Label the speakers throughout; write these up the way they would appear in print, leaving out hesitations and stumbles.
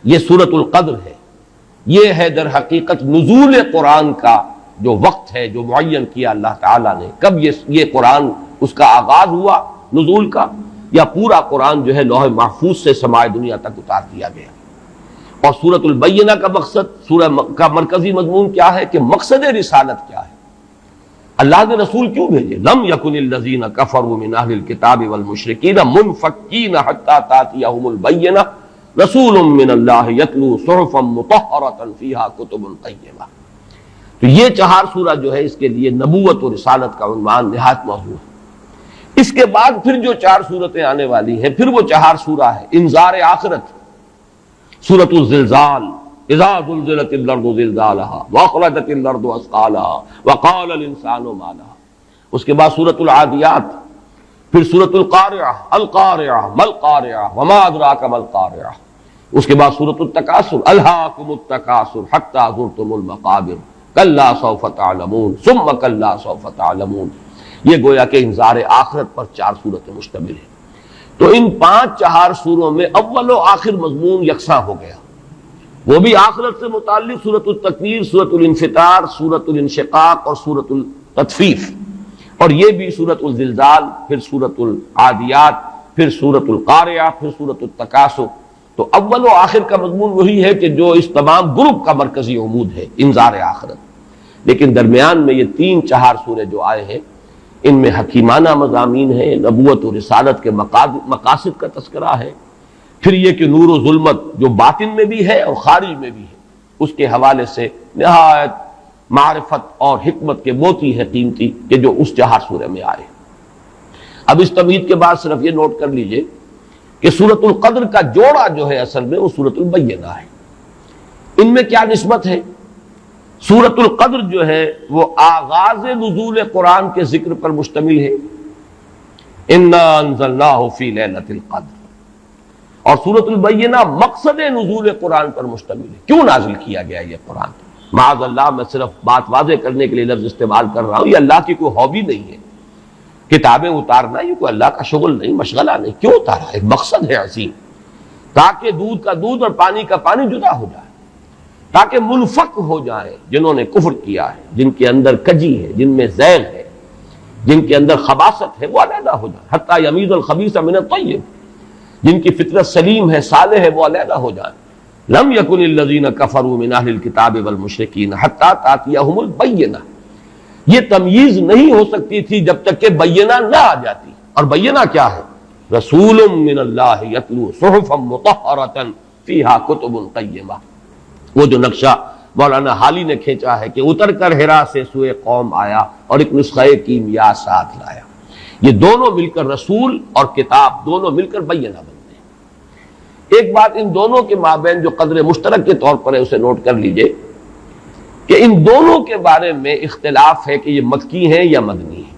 Speaker 1: یہ سورۃ القدر ہے، یہ ہے در حقیقت نزول قرآن کا جو وقت ہے جو معین کیا اللہ تعالیٰ نے. کب یہ قرآن اس کا آغاز ہوا نزول کا، یا پورا قرآن جو ہے لوح محفوظ سے سماع دنیا تک اتار دیا گیا. اور سورۃ البینہ کا مقصد، سورہ کا مرکزی مضمون کیا ہے کہ مقصد رسالت کیا ہے، اللہ نے رسول کیوں بھیجے. لم یکن الذین کفروا من اہل الکتاب والمشرکین منفکین حتی تأتیہم البینہ رسول من اللہ یتلو صحفا مطہرۃ فیہا کتب قیمہ. تو یہ 4 سورہ جو ہے اس کے لیے نبوت و رسالت کا عنوان نہایت موضوع ہے. اس کے بعد پھر جو 4 سورتیں آنے والی ہیں پھر وہ 4 سورہ ہے انذار آخرت. سورۃ الزلزال، اذا زلزلت الارض زلزالها واخرجت الارض اثقالها وقال الانسان ما لها. اس کے بعد سورۃ العادیات، پھر سورۃ القارعہ، القارعہ ما القارعہ وما ادراک ما القارعہ. اس کے بعد سورۃ التکاثر، الہاکم التکاثر حتی زرتم المقابر کلا سوف تعلمون ثم کلا سوف تعلمون. یہ گویا کہ انذار آخرت پر 4 سورتیں مشتمل ہیں. تو ان 5-4 سوروں میں اول و آخر مضمون یکساں ہو گیا، وہ بھی آخرت سے متعلق سورۃ التکویر، سورۃ الانفطار، سورۃ الانشقاق اور سورۃ التطفیف، اور یہ بھی سورۃ الزلزال، پھر سورۃ العادیات، پھر سورۃ القارعہ، پھر سورۃ التکاثر. تو اول و آخر کا مضمون وہی ہے کہ جو اس تمام گروپ کا مرکزی عمود ہے، انذار آخرت. لیکن درمیان میں یہ 3-4 سورے جو آئے ہیں ان میں حکیمانہ مضامین ہیں، نبوت و رسالت کے مقاصد کا تذکرہ ہے، پھر یہ کہ نور و ظلمت جو باطن میں بھی ہے اور خارج میں بھی ہے اس کے حوالے سے نہایت معرفت اور حکمت کے موتی ہے قیمتی کہ جو اس 4 سورے میں آئے. اب اس تمہید کے بعد صرف یہ نوٹ کر لیجئے کہ سورۃ القدر کا جوڑا جو ہے اصل میں وہ سورۃ البینہ ہے. ان میں کیا نسبت ہے؟ سورۃ القدر جو ہے وہ آغاز نزول قرآن کے ذکر پر مشتمل ہے، انا انزلناہ فی لیلۃ القدر. اور سورۃ البینہ مقصد نزول قرآن پر مشتمل ہے. کیوں نازل کیا گیا یہ قرآن؟ معاذ اللہ، میں صرف بات واضح کرنے کے لیے لفظ استعمال کر رہا ہوں، یہ اللہ کی کوئی ہابی نہیں ہے. کتابیں اتارنا یہ کوئی اللہ کا شغل نہیں، مشغلہ نہیں. کیوں اتارا؟ ایک مقصد ہے عظیم، تاکہ دودھ کا دودھ اور پانی کا پانی جدا ہو جائے، تاکہ منفک ہو جائے جنہوں نے کفر کیا ہے، جن کے اندر کجی ہے، جن میں زیغ ہے، جن کے اندر خباثت ہے، وہ علیحدہ ہو جائے. حتی یمیز الخبیث من الطیب، جن کی فطرت سلیم ہے، صالح ہے، وہ علیحدہ ہو جائیں. لم یکن الذین کفروا من اہل الکتاب والمشرکین حتی تأتیہم البینہ. یہ تمییز نہیں ہو سکتی تھی جب تک کہ بینہ نہ آ جاتی. اور بینہ کیا ہے؟ رسول من اللہ یتلو صحفا مطہرۃ فیہا کتب قیمہ. وہ جو نقشہ مولانا حالی نے کھینچا ہے کہ اتر کر ہرا سے سوئے قوم آیا اور ایک نسخہ کیمیا ساتھ لایا. یہ دونوں مل کر رسول اور کتاب دونوں مل کر بینہ بنتے ہیں. ایک بات ان دونوں کے مابین جو قدر مشترک کے طور پر ہے اسے نوٹ کر لیجئے کہ ان دونوں کے بارے میں اختلاف ہے کہ یہ مکی ہیں یا مدنی ہیں.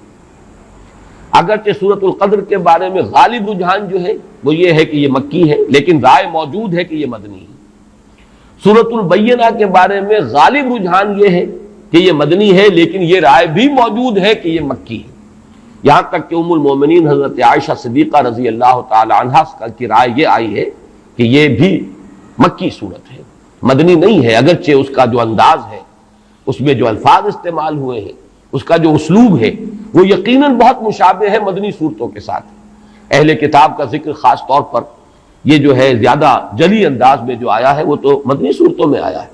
Speaker 1: اگرچہ سورۃ القدر کے بارے میں غالب رجحان جو ہے وہ یہ ہے کہ یہ مکی ہے، لیکن رائے موجود ہے کہ یہ مدنی ہے. سورۃ البینہ کے بارے میں غالب رجحان یہ ہے کہ یہ مدنی ہے، لیکن یہ رائے بھی موجود ہے کہ یہ مکی ہے. یہاں تک کہ ام المومنین حضرت عائشہ صدیقہ رضی اللہ تعالی عنہا کی رائے یہ آئی ہے کہ یہ بھی مکی صورت ہے، مدنی نہیں ہے. اگرچہ اس کا جو انداز ہے، اس میں جو الفاظ استعمال ہوئے ہیں، اس کا جو اسلوب ہے وہ یقیناً بہت مشابہ ہے مدنی صورتوں کے ساتھ. اہل کتاب کا ذکر خاص طور پر یہ جو ہے زیادہ جلی انداز میں جو آیا ہے وہ تو مدنی صورتوں میں آیا ہے.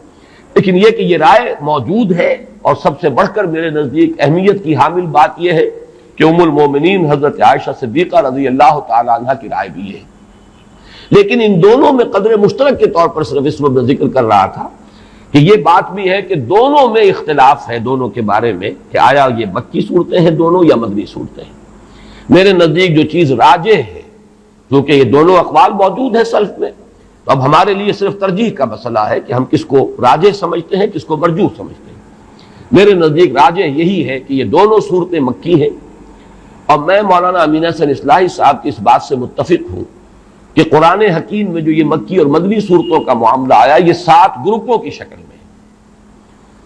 Speaker 1: لیکن یہ کہ یہ رائے موجود ہے، اور سب سے بڑھ کر میرے نزدیک اہمیت کی حامل بات یہ ہے کہ ام المومنین حضرت عائشہ صدیقہ رضی اللہ تعالی عنہ کی رائے بھی ہے. لیکن ان دونوں میں قدر مشترک کے طور پر صرف اس وقت میں ذکر کر رہا تھا کہ یہ بات بھی ہے کہ دونوں میں اختلاف ہے دونوں کے بارے میں کہ آیا یہ مکی صورتیں ہیں دونوں یا مدنی صورتیں ہیں. میرے نزدیک جو چیز راجح ہے، کیونکہ یہ دونوں اقوال موجود ہیں سلف میں، تو اب ہمارے لیے صرف ترجیح کا مسئلہ ہے کہ ہم کس کو راجح سمجھتے ہیں، کس کو مرجوح سمجھتے ہیں. میرے نزدیک راجح یہی ہے کہ یہ دونوں صورتیں مکی ہیں، اور میں مولانا امین حسن اصلاحی صاحب کی اس بات سے متفق ہوں کہ قرآن حکیم میں جو یہ مکی اور مدنی صورتوں کا معاملہ آیا یہ 7 گروپوں کی شکل میں ہے.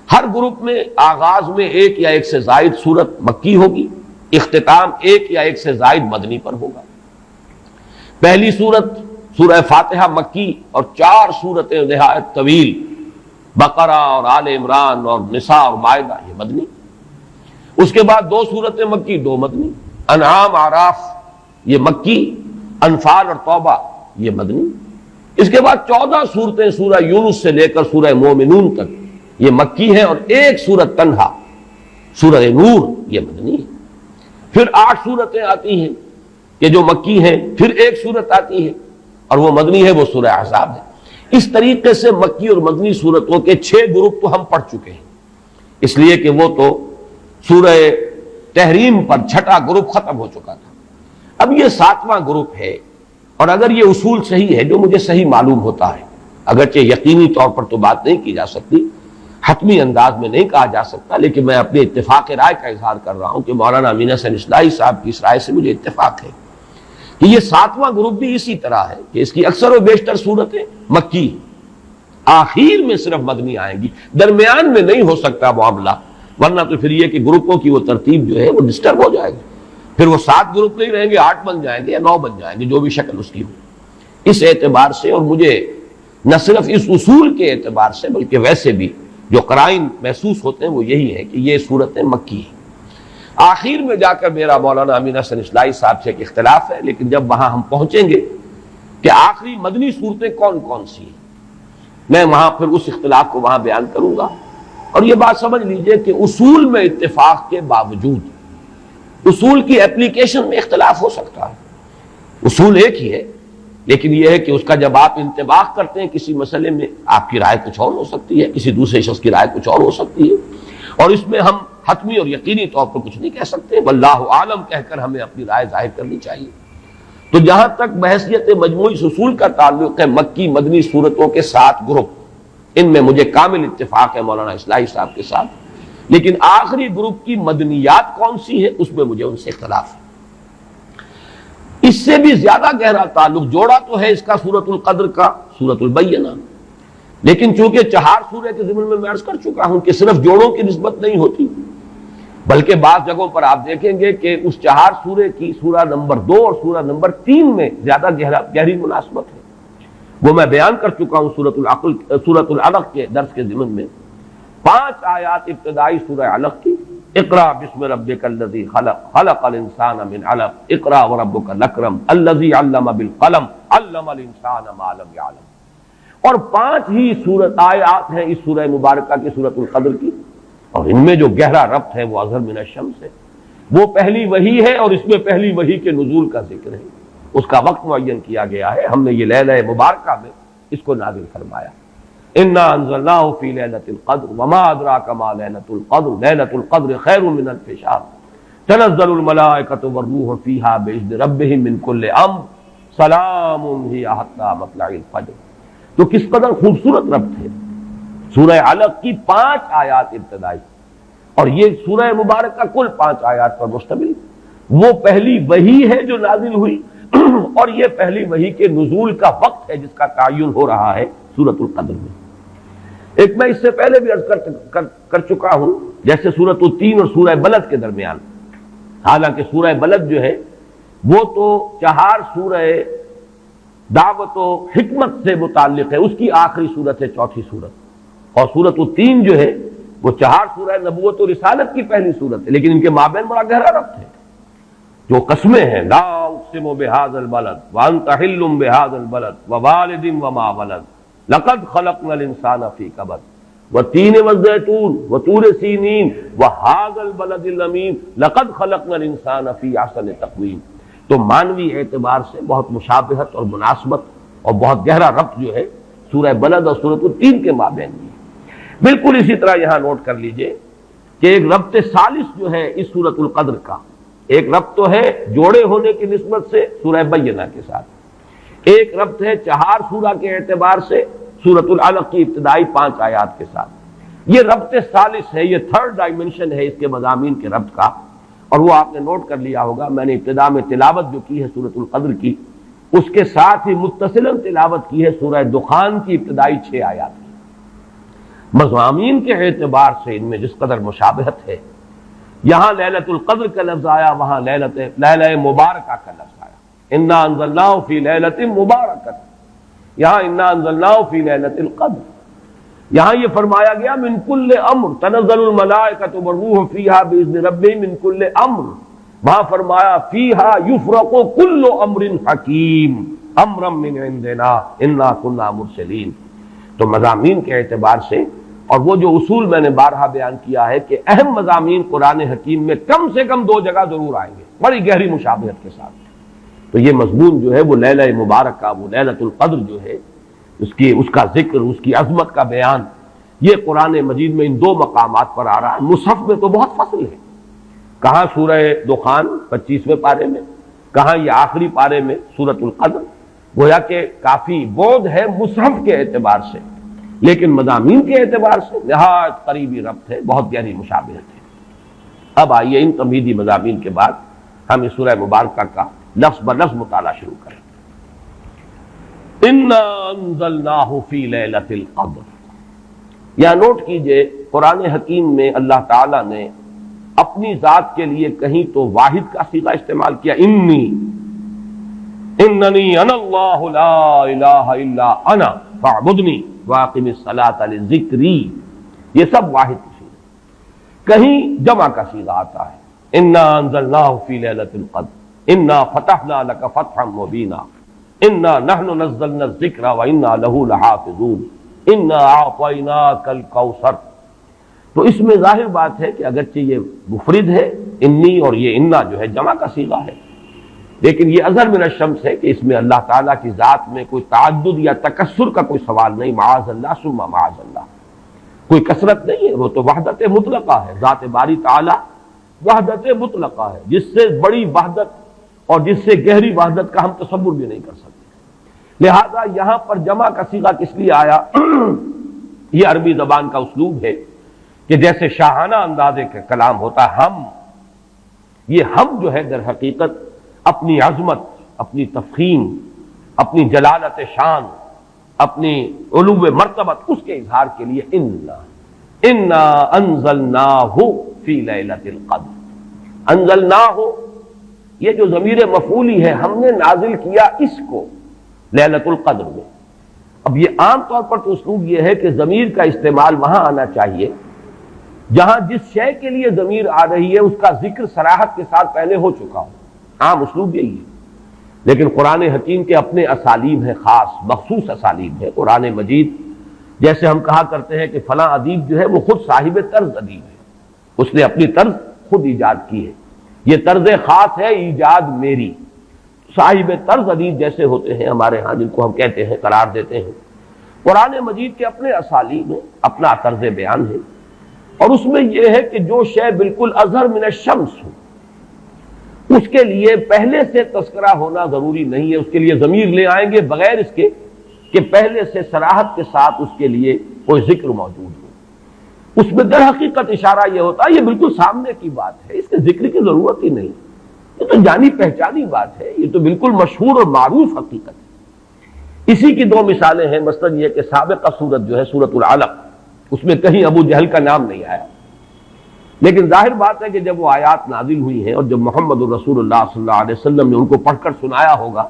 Speaker 1: ہر گروپ میں آغاز میں ایک یا ایک سے زائد صورت مکی ہوگی، اختتام ایک یا ایک سے زائد مدنی پر ہوگا. پہلی صورت سورہ فاتحہ مکی اور 4 سورتیں نہایت طویل، بقرہ اور آل عمران اور نساء اور مائدہ، یہ مدنی۔ اس کے بعد 2 سورتیں مکی، 2 مدنی، انعام اعراف یہ مکی، انفال اور توبہ یہ مدنی۔ اس کے بعد 14 سورتیں سورہ یونس سے لے کر سورہ مومنون تک یہ مکی ہیں، اور 1 سورت تنہا سورہ نور یہ مدنی ہے۔ پھر 8 سورتیں آتی ہیں کہ جو مکی ہیں، پھر 1 سورت آتی ہے اور وہ مدنی ہے، وہ سورہ احزاب ہے۔ اس طریقے سے مکی اور مدنی سورتوں کے 6 گروپ تو ہم پڑھ چکے ہیں، اس لیے کہ وہ تو سورہ تحریم پر 6واں گروپ ختم ہو چکا تھا۔ اب یہ 7واں گروپ ہے، اور اگر یہ اصول صحیح ہے، جو مجھے صحیح معلوم ہوتا ہے، اگرچہ یقینی طور پر تو بات نہیں کی جا سکتی، حتمی انداز میں نہیں کہا جا سکتا، لیکن میں اپنے اتفاق رائے کا اظہار کر رہا ہوں کہ مولانا امین حسن اصلاحی صاحب کی اس رائے سے مجھے اتفاق ہے کہ یہ 7واں گروپ بھی اسی طرح ہے کہ اس کی اکثر و بیشتر صورتیں مکی، آخر میں صرف مدنی آئیں گی، درمیان میں نہیں ہو سکتا معاملہ، ورنہ تو پھر یہ کہ گروپوں کی وہ ترتیب جو ہے وہ ڈسٹرب ہو جائے گی، پھر وہ 7 گروپ نہیں رہیں گے، 8 بن جائیں گے یا 9 بن جائیں گے، جو بھی شکل اس کی ہو۔ اس اعتبار سے، اور مجھے نہ صرف اس اصول کے اعتبار سے بلکہ ویسے بھی جو قرائن محسوس ہوتے ہیں وہ یہی ہے کہ یہ صورتیں مکی ہیں۔ آخر میں جا کر میرا مولانا امین حسن اصلاحی صاحب سے ایک اختلاف ہے، لیکن جب وہاں ہم پہنچیں گے کہ آخری مدنی صورتیں کون کون سی ہیں، میں وہاں پھر اس اختلاف کو وہاں بیان کروں گا۔ اور یہ بات سمجھ لیجئے کہ اصول میں اتفاق کے باوجود اصول کی اپلیکیشن میں اختلاف ہو سکتا ہے، اصول ایک ہی ہے، لیکن یہ ہے کہ اس کا جب آپ انطباق کرتے ہیں کسی مسئلے میں، آپ کی رائے کچھ اور ہو سکتی ہے، کسی دوسرے شخص کی رائے کچھ اور ہو سکتی ہے، اور اس میں ہم حتمی اور یقینی طور پر کچھ نہیں کہہ سکتے، واللہ عالم کہہ کر ہمیں اپنی رائے ظاہر کرنی چاہیے۔ تو جہاں تک بحیثیت مجموعی اصول کا تعلق ہے، مکی مدنی صورتوں کے 7 گروپ، ان میں مجھے کامل اتفاق ہے مولانا اصلاحی صاحب کے ساتھ، لیکن آخری گروپ کی مدنیات کون سی ہے اس میں مجھے ان سے اختلاف ہے۔ اس سے بھی زیادہ گہرا تعلق جوڑا تو ہے اس کا سورۃ القدر کا، سورۃ البینہ، لیکن چونکہ 4 سورہ کے ضمن میں عرض کر چکا ہوں کہ صرف جوڑوں کی نسبت نہیں ہوتی، بلکہ بعض جگہوں پر آپ دیکھیں گے کہ اس 4 سورے کی سورہ نمبر 2 اور سورہ نمبر 3 میں زیادہ گہری مناسبت ہے، وہ میں بیان کر چکا ہوں سورۃ العلق کے درس کے ضمن میں۔ 5 آیات ابتدائی سورہ علق کی، اقرا بسم ربک الذی خلق خلق الانسان من علق اقرا وربک الاکرم الذی علم بالقلم علم الانسان ما لم یعلم، اور 5 ہی آیات ہیں اس سورہ مبارکہ کی سورۃ القدر کی، اور ان میں جو گہرا ربط ہے وہ اظہر من الشمس ہے، وہ پہلی وحی ہے، اور اس میں پہلی وحی کے نزول کا ذکر ہے، اس کا وقت معین کیا گیا ہے، ہم نے یہ لیلہ مبارکہ میں اس کو نازل فرمایا۔ انا انزلناہ فی لیلۃ القدر وما ادراک ما لیلۃ القدر لیلۃ القدر خیر من الف شہر تنزل الملائکۃ والروح فیہا باذن ربہم من کل امر سلام ہی حتی مطلع الفجر۔ تو کس قدر خوبصورت ربط ہے سورہ علق کی 5 آیات ابتدائی، اور یہ سورہ مبارکہ کل 5 آیات پر مشتمل، وہ پہلی وحی ہے جو نازل ہوئی، اور یہ پہلی وحی کے نزول کا وقت ہے جس کا تعین ہو رہا ہے سورۃ القدر میں۔ ایک میں اس سے پہلے بھی عرض کر چکا ہوں، جیسے سورۃ التین اور سورہ بلد کے درمیان، حالانکہ سورہ بلد جو ہے وہ تو 4 سورہ دعوت و حکمت سے متعلق ہے، اس کی آخری صورت ہے 4تھی صورت، اور سورۃ التین جو ہے وہ 4 سورہ نبوت و رسالت کی پہلی صورت ہے، لیکن ان کے مابین بڑا گہرا ربط ہے۔ جو قسمیں ہیں، لا اقسم بہذا البلد وانت حل بہذا البلد ووالد وما ولد لقد خلقنا الانسان فی کبد والتین والزیتون وطور سینین وہذا البلد الامین لقد خلقنا الانسان فی احسن تقویم۔ تو معنوی اعتبار سے بہت مشابہت اور مناسبت اور بہت گہرا ربط جو ہے سورہ بلد اور سورۃ التین کے مابین بھی ہے۔ بالکل اسی طرح یہاں نوٹ کر لیجئے کہ ایک ربط ثالث جو ہے اس سورۃ القدر کا، ایک ربط تو ہے جوڑے ہونے کی نسبت سے سورہ بینہ کے ساتھ، ایک ربط ہے 4 سورہ کے اعتبار سے سورۃ العلق کی ابتدائی 5 آیات کے ساتھ۔ یہ ربط ثالث ہے، یہ 3rd ڈائمنشن ہے اس کے مضامین کے ربط کا، اور وہ آپ نے نوٹ کر لیا ہوگا، میں نے ابتدا میں تلاوت جو کی ہے سورۃ القدر کی، اس کے ساتھ ہی متصلاً تلاوت کی ہے سورہ دخان کی ابتدائی 6 آیات کی۔ مضامین کے اعتبار سے ان میں جس قدر مشابہت ہے، یہاں لیلۃ القدر کا لفظ آیا، وہاں لیلہ مبارکہ کا لفظ آیا، انا انزلناہ فی لیلۃ مبارکۃ، یہاں انا انزلناہ فی لیلۃ القدر، یہاں یہ فرمایا گیا من کل امر تنزل الملائکۃ والروح فیہا باذن ربہم من کل امر، وہاں فرمایا فیہا یفرق کل امر حکیم امرا من عندنا انا کنا مرسلین۔ تو مضامین کے اعتبار سے، اور وہ جو اصول میں نے بارہا بیان کیا ہے کہ اہم مضامین قرآن حکیم میں کم سے کم 2 جگہ ضرور آئیں گے بڑی گہری مشابہت کے ساتھ، تو یہ مضمون جو ہے وہ لیلہ مبارکہ، وہ لیلۃ القدر جو ہے، اس کا ذکر، اس کی عظمت کا بیان، یہ قرآن مجید میں ان 2 مقامات پر آ رہا ہے۔ مصحف میں تو بہت فصل ہے، کہاں سورہ دخان 25ویں پارے میں، کہاں یہ آخری پارے میں سورۃ القدر، گویا کہ کافی بعد ہے مصحف کے اعتبار سے، لیکن مضامین کے اعتبار سے نہایت قریبی ربط ہے، بہت گہری مشابہت ہے۔ اب آئیے ان تمہیدی مضامین کے بعد ہم اس سورہ مبارکہ کا لفظ بلفظ مطالعہ شروع کریں۔ انا انزلناہ فی لیلۃ القدر، یہاں نوٹ کیجئے قرآن حکیم میں اللہ تعالیٰ نے اپنی ذات کے لیے کہیں تو واحد کا صیغہ استعمال کیا، اننی انا اللہ لا الہ الا انا فاعبدنی واقم الصلاۃ لذکری، یہ سب واحد کی صیغہ، کہیں جمع کا صیغہ آتا ہے، انا انزلناہ فی لیلۃ القدر انا فتحنا لک فتحا مبینا انا نحن نزلنا الذکر وانا لہ لحافظون انا اعطیناک الکوثر۔ تو اس میں ظاہر بات ہے کہ اگرچہ یہ مفرد ہے انی، اور یہ انا جو ہے جمع کا صیغہ ہے، لیکن یہ اظہر من الشمس ہے کہ اس میں اللہ تعالیٰ کی ذات میں کوئی تعدد یا تکثر کا کوئی سوال نہیں، معاذ اللہ ثم معاذ اللہ، کوئی کثرت نہیں ہے، وہ تو وحدت مطلقہ ہے، ذات باری تعالیٰ وحدت مطلقہ ہے، جس سے بڑی وحدت اور جس سے گہری وحدت کا ہم تصور بھی نہیں کر سکتے۔ لہذا یہاں پر جمع کا صیغہ کس لیے آیا؟ یہ عربی زبان کا اسلوب ہے کہ جیسے شاہانہ انداز کا کلام ہوتا ہے ہم، یہ ہم جو ہے در حقیقت اپنی عظمت، اپنی تفخیم، اپنی جلالت شان، اپنی علو مرتبت، اس کے اظہار کے لیے انا انزلناہ فی لیلۃ القدر، انزلناہ یہ جو ضمیر مفعولی ہے، ہم نے نازل کیا اس کو لیلۃ القدر میں۔ اب یہ عام طور پر تو اسلوب یہ ہے کہ ضمیر کا استعمال وہاں آنا چاہیے جہاں جس شے کے لیے ضمیر آ رہی ہے اس کا ذکر صراحت کے ساتھ پہلے ہو چکا ہو، عام اسلوب یہی ہے، لیکن قرآن حکیم کے اپنے اسالیب ہیں، خاص مخصوص اسالیب ہے۔ قرآن مجید جیسے ہم کہا کرتے ہیں کہ فلاں ادیب جو ہے وہ خود صاحب طرز ادیب ہے، اس نے اپنی طرز خود ایجاد کی ہے، یہ طرز خاص ہے ایجاد میری۔ صاحب طرز ادیب جیسے ہوتے ہیں ہمارے ہاں، جن کو ہم کہتے ہیں، قرار دیتے ہیں، قرآن مجید کے اپنے اسالیب ہیں، اپنا طرز بیان ہے، اور اس میں یہ ہے کہ جو شے بالکل اظہر من الشمس ہو اس کے لیے پہلے سے تذکرہ ہونا ضروری نہیں ہے، اس کے لیے ضمیر لے آئیں گے بغیر اس کے کہ پہلے سے صراحت کے ساتھ اس کے لیے کوئی ذکر موجود ہو۔ اس میں در حقیقت اشارہ یہ ہوتا ہے یہ بالکل سامنے کی بات ہے، اس کے ذکر کی ضرورت ہی نہیں، یہ تو جانی پہچانی بات ہے، یہ تو بالکل مشہور اور معروف حقیقت ہے۔ اسی کی 2 مثالیں ہیں، مثلا یہ کہ سابقہ سورت جو ہے سورۃ العلق، اس میں کہیں ابو جہل کا نام نہیں آیا، لیکن ظاہر بات ہے کہ جب وہ آیات نازل ہوئی ہیں اور جب محمد الرسول اللہ صلی اللہ علیہ وسلم نے ان کو پڑھ کر سنایا ہوگا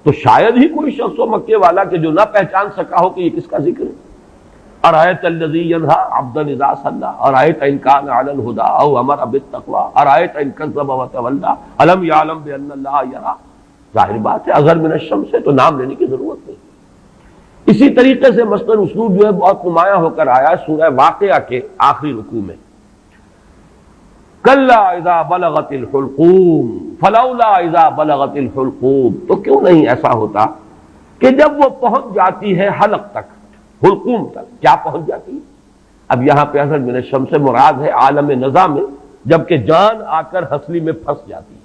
Speaker 1: تو شاید ہی کوئی شخص و مکے والا کہ جو نہ پہچان سکا ہو کہ یہ کس کا ذکر ہے۔ ارایت الذی ینہا عبدا اذا صلی ارایت ان کان علی الہدی او امر بالتقوی ارایت ان کذب وتولی الم یعلم بان اللہ یری۔ ظاہر بات ہے اظہر من الشمس ہے تو نام لینے کی ضرورت نہیں۔ اسی طریقے سے مثلاً اسلوب جو ہے بہت نمایاں ہو کر آیا ہے سورہ واقعہ کے آخری رکوع میں، کلا اذا بلغت الحلقوم فلولا اذا بلغت الحلقوم، تو کیوں نہیں ایسا ہوتا کہ جب وہ پہنچ جاتی ہے حلق تک، حلقوم تک، کیا پہنچ جاتی ہے؟ اب یہاں پہ اظہر من الشمس سے مراد ہے عالم نزا میں جبکہ جان آ کر ہنسلی میں پھنس جاتی ہے،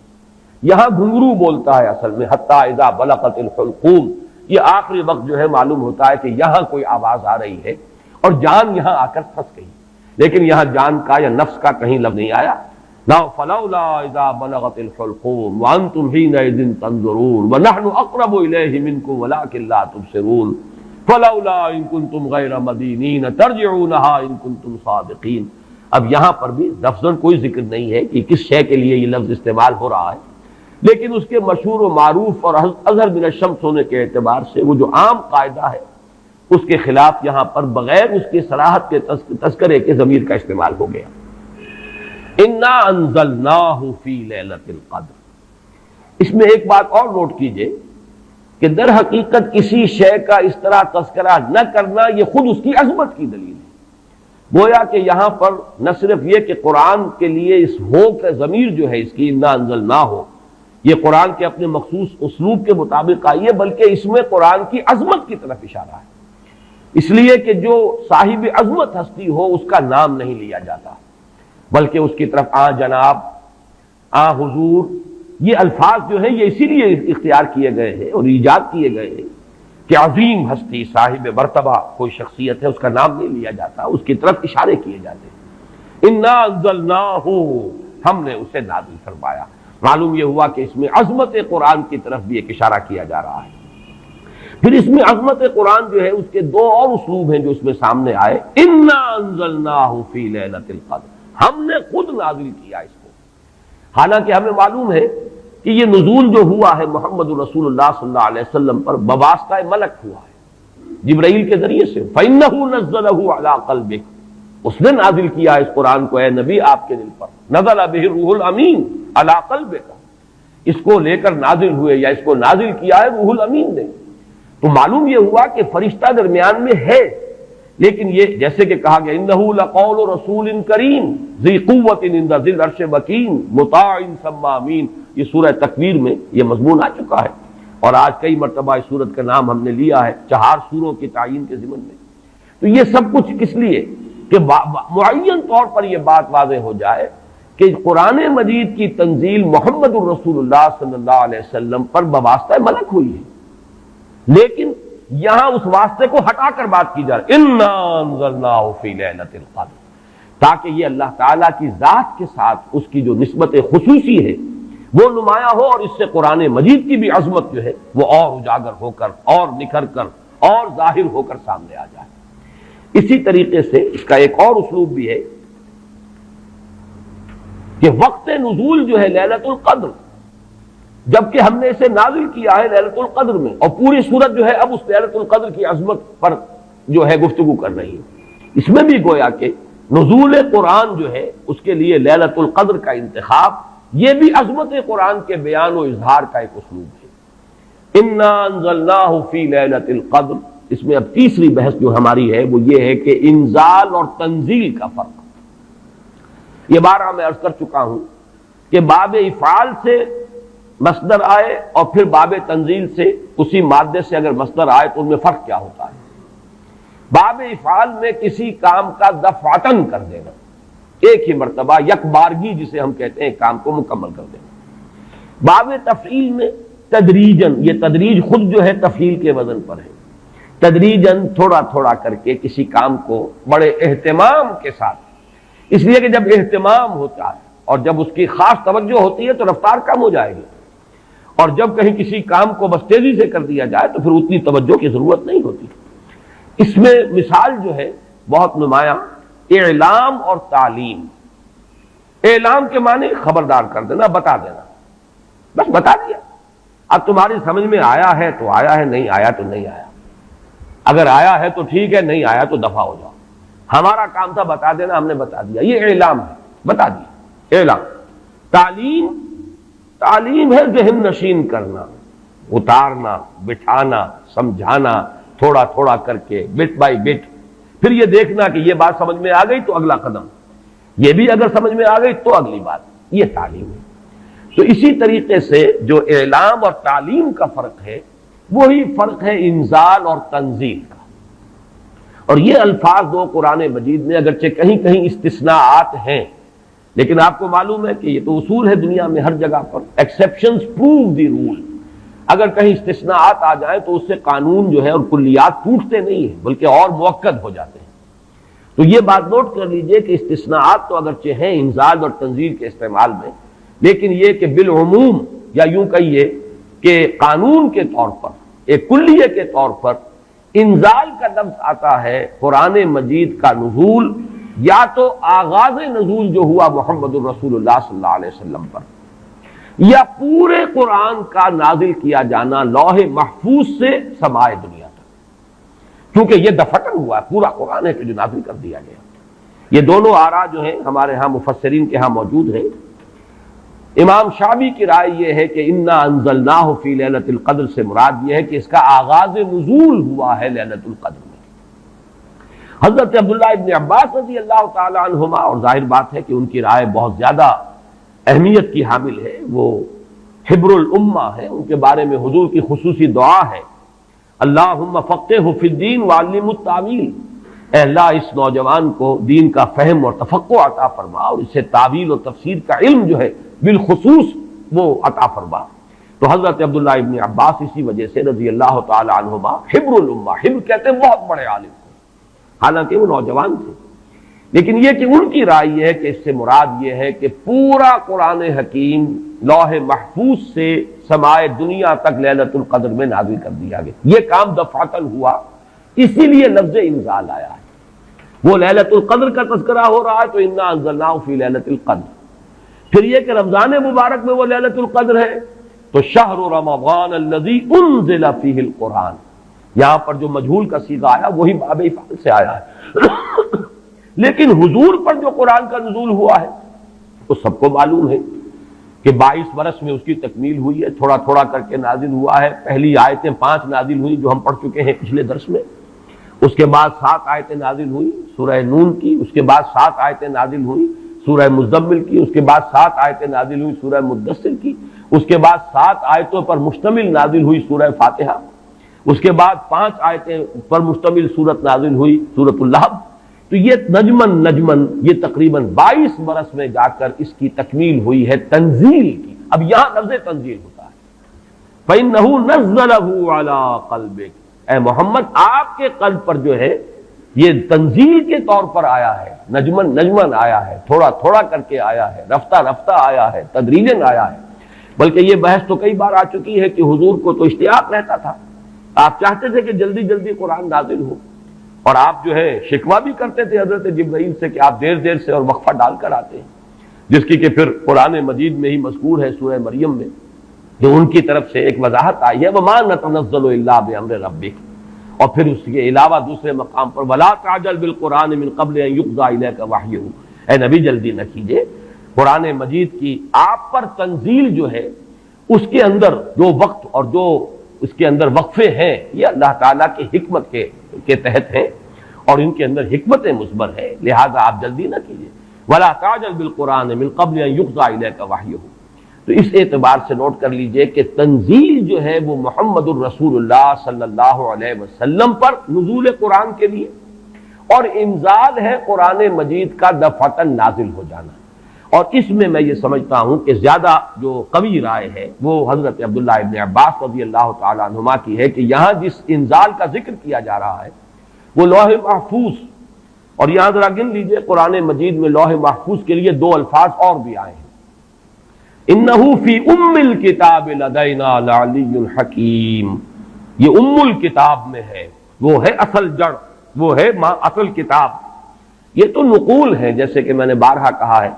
Speaker 1: یہاں گھنگرو بولتا ہے اصل میں حتی اذا بلغت الحلقوم، یہ آخری وقت جو ہے معلوم ہوتا ہے کہ یہاں کوئی آواز آ رہی ہے اور جان یہاں آ کر پھنس گئی، لیکن یہاں جان کا یا نفس کا کہیں لفظ نہیں آیا۔ نا فلولا اذا بلغت الحلقوم وانتم حينئذ تنظرون ونحن اقرب اليه منكم ولكن لا تبصرون فلولا ان كنتم غير مدينين ترجعونها ان كنتم صادقين۔ اب یہاں پر بھی لفظاً کوئی ذکر نہیں ہے کہ کس شے کے لیے یہ لفظ استعمال ہو رہا ہے، لیکن اس کے مشہور و معروف اور اظہر من الشمس ہونے کے اعتبار سے وہ جو عام قاعدہ ہے اس کے خلاف یہاں پر بغیر اس کے صراحت کے تذکرے کے ضمیر کا استعمال ہو گیا. انا انزلناہ فی لیلۃ القدر. اس میں ایک بات اور نوٹ کیجئے کہ در حقیقت کسی شے کا اس طرح تذکرہ نہ کرنا یہ خود اس کی عظمت کی دلیل ہے. گویا کہ یہاں پر نہ صرف یہ کہ قرآن کے لیے اس ہو کا ضمیر جو ہے اس کی انا انزلناہ ہو یہ قرآن کے اپنے مخصوص اسلوب کے مطابق آئی ہے، بلکہ اس میں قرآن کی عظمت کی طرف اشارہ ہے. اس لیے کہ جو صاحب عظمت ہستی ہو اس کا نام نہیں لیا جاتا، بلکہ اس کی طرف آ جناب، آ حضور، یہ الفاظ جو ہیں یہ اسی لیے اختیار کیے گئے ہیں اور ایجاد کیے گئے ہیں کہ عظیم ہستی صاحب مرتبہ کوئی شخصیت ہے، اس کا نام نہیں لیا جاتا، اس کی طرف اشارے کیے جاتے ہیں. انا انزلناہ، ہم نے اسے نازل فرمایا. معلوم یہ ہوا کہ اس میں عظمت قرآن کی طرف بھی ایک اشارہ کیا جا رہا ہے. پھر اس میں عظمت قرآن جو ہے اس کے دو اور اسلوب ہیں جو اس میں سامنے آئے. انا انزلناہ فی لیلۃ القدر، ہم نے خود نازل کیا اس کو. حالانکہ ہمیں معلوم ہے کہ یہ نزول جو ہوا ہے محمد رسول اللہ صلی اللہ علیہ وسلم پر بواسطہ ملک ہوا ہے، جبرائیل کے ذریعے سے. فإنہ نزلہ علی قلبک، اس نے نازل کیا اس قرآن کو اے نبی آپ کے دل پر. نزل بہ الروح الامین علی قلبک، اس کو لے کر نازل ہوئے یا اس کو نازل کیا ہے روح الامین نے. تو معلوم یہ ہوا کہ فرشتہ درمیان میں ہے، لیکن یہ جیسے کہ کہا گیا انہ لقول رسول کریم ذی قوت عند ذی العرش مکین مطاع ثم امین. یہ سورہ تکویر میں یہ مضمون آ چکا ہے، اور آج کئی مرتبہ اس سورت کا نام ہم نے لیا ہے 4 سوروں کی تعیین کے ضمن میں. تو یہ سب کچھ کس لیے کہ معین طور پر یہ بات واضح ہو جائے کہ قرآن مجید کی تنزیل محمد الرسول اللہ صلی اللہ علیہ وسلم پر بواسطہ ملک ہوئی ہے، لیکن یہاں اس واسطے کو ہٹا کر بات کی جا رہی ہے انا انزلناہ فی لیلۃ القدر، تاکہ یہ اللہ تعالیٰ کی ذات کے ساتھ اس کی جو نسبت خصوصی ہے وہ نمایاں ہو، اور اس سے قرآن مجید کی بھی عظمت جو ہے وہ اور اجاگر ہو کر اور نکھر کر اور ظاہر ہو کر سامنے آ جائے. اسی طریقے سے اس کا ایک اور اسلوب بھی ہے کہ وقت نزول جو ہے لیلۃ القدر، جبکہ ہم نے اسے نازل کیا ہے لیلۃ القدر میں، اور پوری سورت جو ہے اب اس لیلۃ القدر کی عظمت پر جو ہے گفتگو کر رہی ہے. اس میں بھی گویا کہ نزول قرآن جو ہے اس کے لیے لیلۃ القدر کا انتخاب یہ بھی عظمت قرآن کے بیان و اظہار کا ایک اسلوب ہے. انا انزلناہ فی لیلۃ القدر. اس میں اب تیسری بحث جو ہماری ہے وہ یہ ہے کہ انزال اور تنزیل کا فرق. یہ بارہ میں عرض کر چکا ہوں کہ باب افعال سے مصدر آئے اور پھر باب تنزیل سے اسی مادے سے اگر مصدر آئے تو ان میں فرق کیا ہوتا ہے. باب افعال میں کسی کام کا دفعتن کر دینا، ایک ہی مرتبہ یک بارگی جسے ہم کہتے ہیں کام کو مکمل کر دینا. باب تفعیل میں تدریجن، یہ تدریج خود جو ہے تفعیل کے وزن پر ہے، تدریجن تھوڑا تھوڑا کر کے کسی کام کو بڑے اہتمام کے ساتھ، اس لیے کہ جب اہتمام ہوتا ہے اور جب اس کی خاص توجہ ہوتی ہے تو رفتار کم ہو جائے گی، اور جب کہیں کسی کام کو بس تیزی سے کر دیا جائے تو پھر اتنی توجہ کی ضرورت نہیں ہوتی. اس میں مثال جو ہے بہت نمایاں اعلام اور تعلیم. اعلام کے معنی خبردار کر دینا، بتا دینا، بس بتا دیا. اب تمہاری سمجھ میں آیا ہے تو آیا ہے، نہیں آیا تو نہیں آیا. اگر آیا ہے تو ٹھیک ہے، نہیں آیا تو دفع ہو جاؤ. ہمارا کام تھا بتا دینا، ہم نے بتا دیا، یہ اعلام ہے، بتا دیا اعلام. تعلیم، تعلیم ہے ذہن نشین کرنا، اتارنا، بٹھانا، سمجھانا، تھوڑا تھوڑا کر کے بٹ بائی بٹ. پھر یہ دیکھنا کہ یہ بات سمجھ میں آ گئی تو اگلا قدم، یہ بھی اگر سمجھ میں آ گئی تو اگلی بات. یہ تعلیم ہے. تو اسی طریقے سے جو اعلام اور تعلیم کا فرق ہے وہی فرق ہے انزال اور تنزیل کا. اور یہ الفاظ دو قرآن مجید میں اگرچہ کہیں کہیں استثناءات ہیں، لیکن آپ کو معلوم ہے کہ یہ تو اصول ہے دنیا میں ہر جگہ پر، ایکسیپشنز پروو دی رول. اگر کہیں استثناءات آ جائیں تو اس سے قانون جو ہے اور کلیات ٹوٹتے نہیں ہیں بلکہ اور موقت ہو جاتے ہیں. تو یہ بات نوٹ کر لیجئے کہ استثناءات تو اگرچہ ہیں انزال اور تنزیل کے استعمال میں، لیکن یہ کہ بالعموم یا یوں کہیے کہ قانون کے طور پر، ایک کلیے کے طور پر انزال کا لفظ آتا ہے قرآن مجید کا نزول یا تو آغاز نزول جو ہوا محمد الرسول اللہ صلی اللہ علیہ وسلم پر، یا پورے قرآن کا نازل کیا جانا لوح محفوظ سے سمائے دنیا تک، کیونکہ یہ دفعتاً ہوا ہے، پورا قرآن ہے کہ جو نازل کر دیا گیا۔ یہ دونوں آراء جو ہیں ہمارے ہاں مفسرین کے ہاں موجود ہیں۔ امام شعبی کی رائے یہ ہے کہ انا انزلناہ فی لیلۃ القدر سے مراد یہ ہے کہ اس کا آغاز نزول ہوا ہے لیلۃ القدر میں۔ حضرت عبداللہ ابن عباس رضی اللہ تعالی عنہما، اور ظاہر بات ہے کہ ان کی رائے بہت زیادہ اہمیت کی حامل ہے، وہ حبر الامہ ہے، ان کے بارے میں حضور کی خصوصی دعا ہے، اللہم فقہہ فی الدین وعلمہ التاویل، اے اللہ اس نوجوان کو دین کا فہم اور تفقہ عطا فرما اور اسے تعویل اور تفسیر کا علم جو ہے بالخصوص وہ عطا فرما۔ تو حضرت عبداللہ ابن عباس اسی وجہ سے رضی اللہ تعالی عنہما حبر الامہ، حبر کہتے ہیں بہت بڑے عالم کو، حالانکہ وہ نوجوان تھے، لیکن یہ کہ ان کی رائے یہ ہے کہ اس سے مراد یہ ہے کہ پورا قرآن حکیم لوح محفوظ سے سمائے دنیا تک لیلۃ القدر میں نازل کر دیا گیا۔ یہ کام دفعتاً ہوا، اسی لیے لفظ انزال آیا ہے۔ وہ لیلۃ القدر کا تذکرہ ہو رہا ہے تو انا انزلناہ فی لیلۃ القدر، پھر یہ کہ رمضان مبارک میں وہ لیلۃ القدر ہے تو شہر رمضان الذی انزل فیہ القرآن، یہاں پر جو مجہول کا صیغہ آیا وہی باب افعال سے آیا ہے لیکن حضور پر جو قرآن کا نزول ہوا ہے وہ سب کو معلوم ہے کہ 22 برس میں اس کی تکمیل ہوئی ہے، تھوڑا تھوڑا کر کے نازل ہوا ہے۔ پہلی آیتیں 5 نازل ہوئی جو ہم پڑھ چکے ہیں پچھلے درس میں، اس کے بعد 7 آیتیں نازل ہوئی سورہ نون کی، اس کے بعد 7 آیتیں نازل ہوئی سورہ مزمل کی، اس کے بعد 7 آیتیں نازل ہوئی سورہ مدثر کی، اس کے بعد 7 آیتوں پر مشتمل نازل ہوئی سورہ فاتحہ، اس کے بعد 5 آیتیں پر مشتمل سورت نازل ہوئی سورۃ اللہب۔ تو یہ نجمن یہ تقریباً 22 برس میں جا کر اس کی تکمیل ہوئی ہے تنزیل کی۔ اب یہاں لفظ تنزیل ہوتا ہے، فَإِنَّهُ نَزَّلَهُ عَلَىٰ قَلْبِكَ، اے محمد آپ کے قلب پر جو ہے یہ تنزیل کے طور پر آیا ہے، نجمن آیا ہے، تھوڑا تھوڑا کر کے آیا ہے، رفتہ رفتہ آیا ہے، تدریجاً آیا ہے۔ بلکہ یہ بحث تو کئی بار آ چکی ہے کہ حضور کو تو اشتیاق رہتا تھا، آپ چاہتے تھے کہ جلدی جلدی قرآن نازل ہو، اور آپ جو ہے شکوہ بھی کرتے تھے حضرت جبرائیل سے کہ آپ دیر دیر سے اور وقفہ ڈال کر آتے ہیں، جس کی کہ پھر قرآن مجید میں ہی مذکور ہے سورہ مریم میں کہ ان کی طرف سے ایک وضاحت آئی ہے وَمَا نَتَنَزَّلُ إِلَّا بِأَمْرِ رَبِّكَ، اور پھر اس کے علاوہ دوسرے مقام پر وَلَا تَعْجَلْ بِالْقُرْآنِ مِن قَبْلِ أَن يُقْضَىٰ إِلَيْكَ وَحْيُهُ، اے نبی جلدی نہ کیجیے، قرآن مجید کی آپ پر تنزیل جو ہے اس کے اندر جو وقت اور جو اس کے اندر وقفے ہیں یہ اللہ تعالیٰ کی حکمت کے تحت ہیں اور ان کے اندر حکمت مثمر ہے، لہذا آپ جلدی نہ کیجیے۔ وَلَا تَعْجَلْ بِالْقُرْآنِ مِن قَبْلِ أَن يُقْضَىٰ إِلَيْكَ وَحْيُهُ، تو اس اعتبار سے نوٹ کر لیجئے کہ تنزیل جو ہے وہ محمد الرسول اللہ صلی اللہ علیہ وسلم پر نزول قرآن کے لیے، اور انزال ہے قرآن مجید کا دفعتاً نازل ہو جانا۔ اور اس میں یہ سمجھتا ہوں کہ زیادہ جو قوی رائے ہے وہ حضرت عبداللہ ابن عباس رضی اللہ تعالی عنہما کی ہے کہ یہاں جس انزال کا ذکر کیا جا رہا ہے وہ لوح محفوظ، اور یہاں ذرا گن لیجئے قرآن مجید میں لوح محفوظ کے لیے 2 الفاظ اور بھی آئے ہیں، انہ فی ام الکتاب لدینا لعلی حکیم، یہ ام الکتاب میں ہے، وہ ہے اصل جڑ، وہ ہے اصل کتاب۔ یہ تو نقول ہے، جیسے کہ میں نے بارہا کہا ہے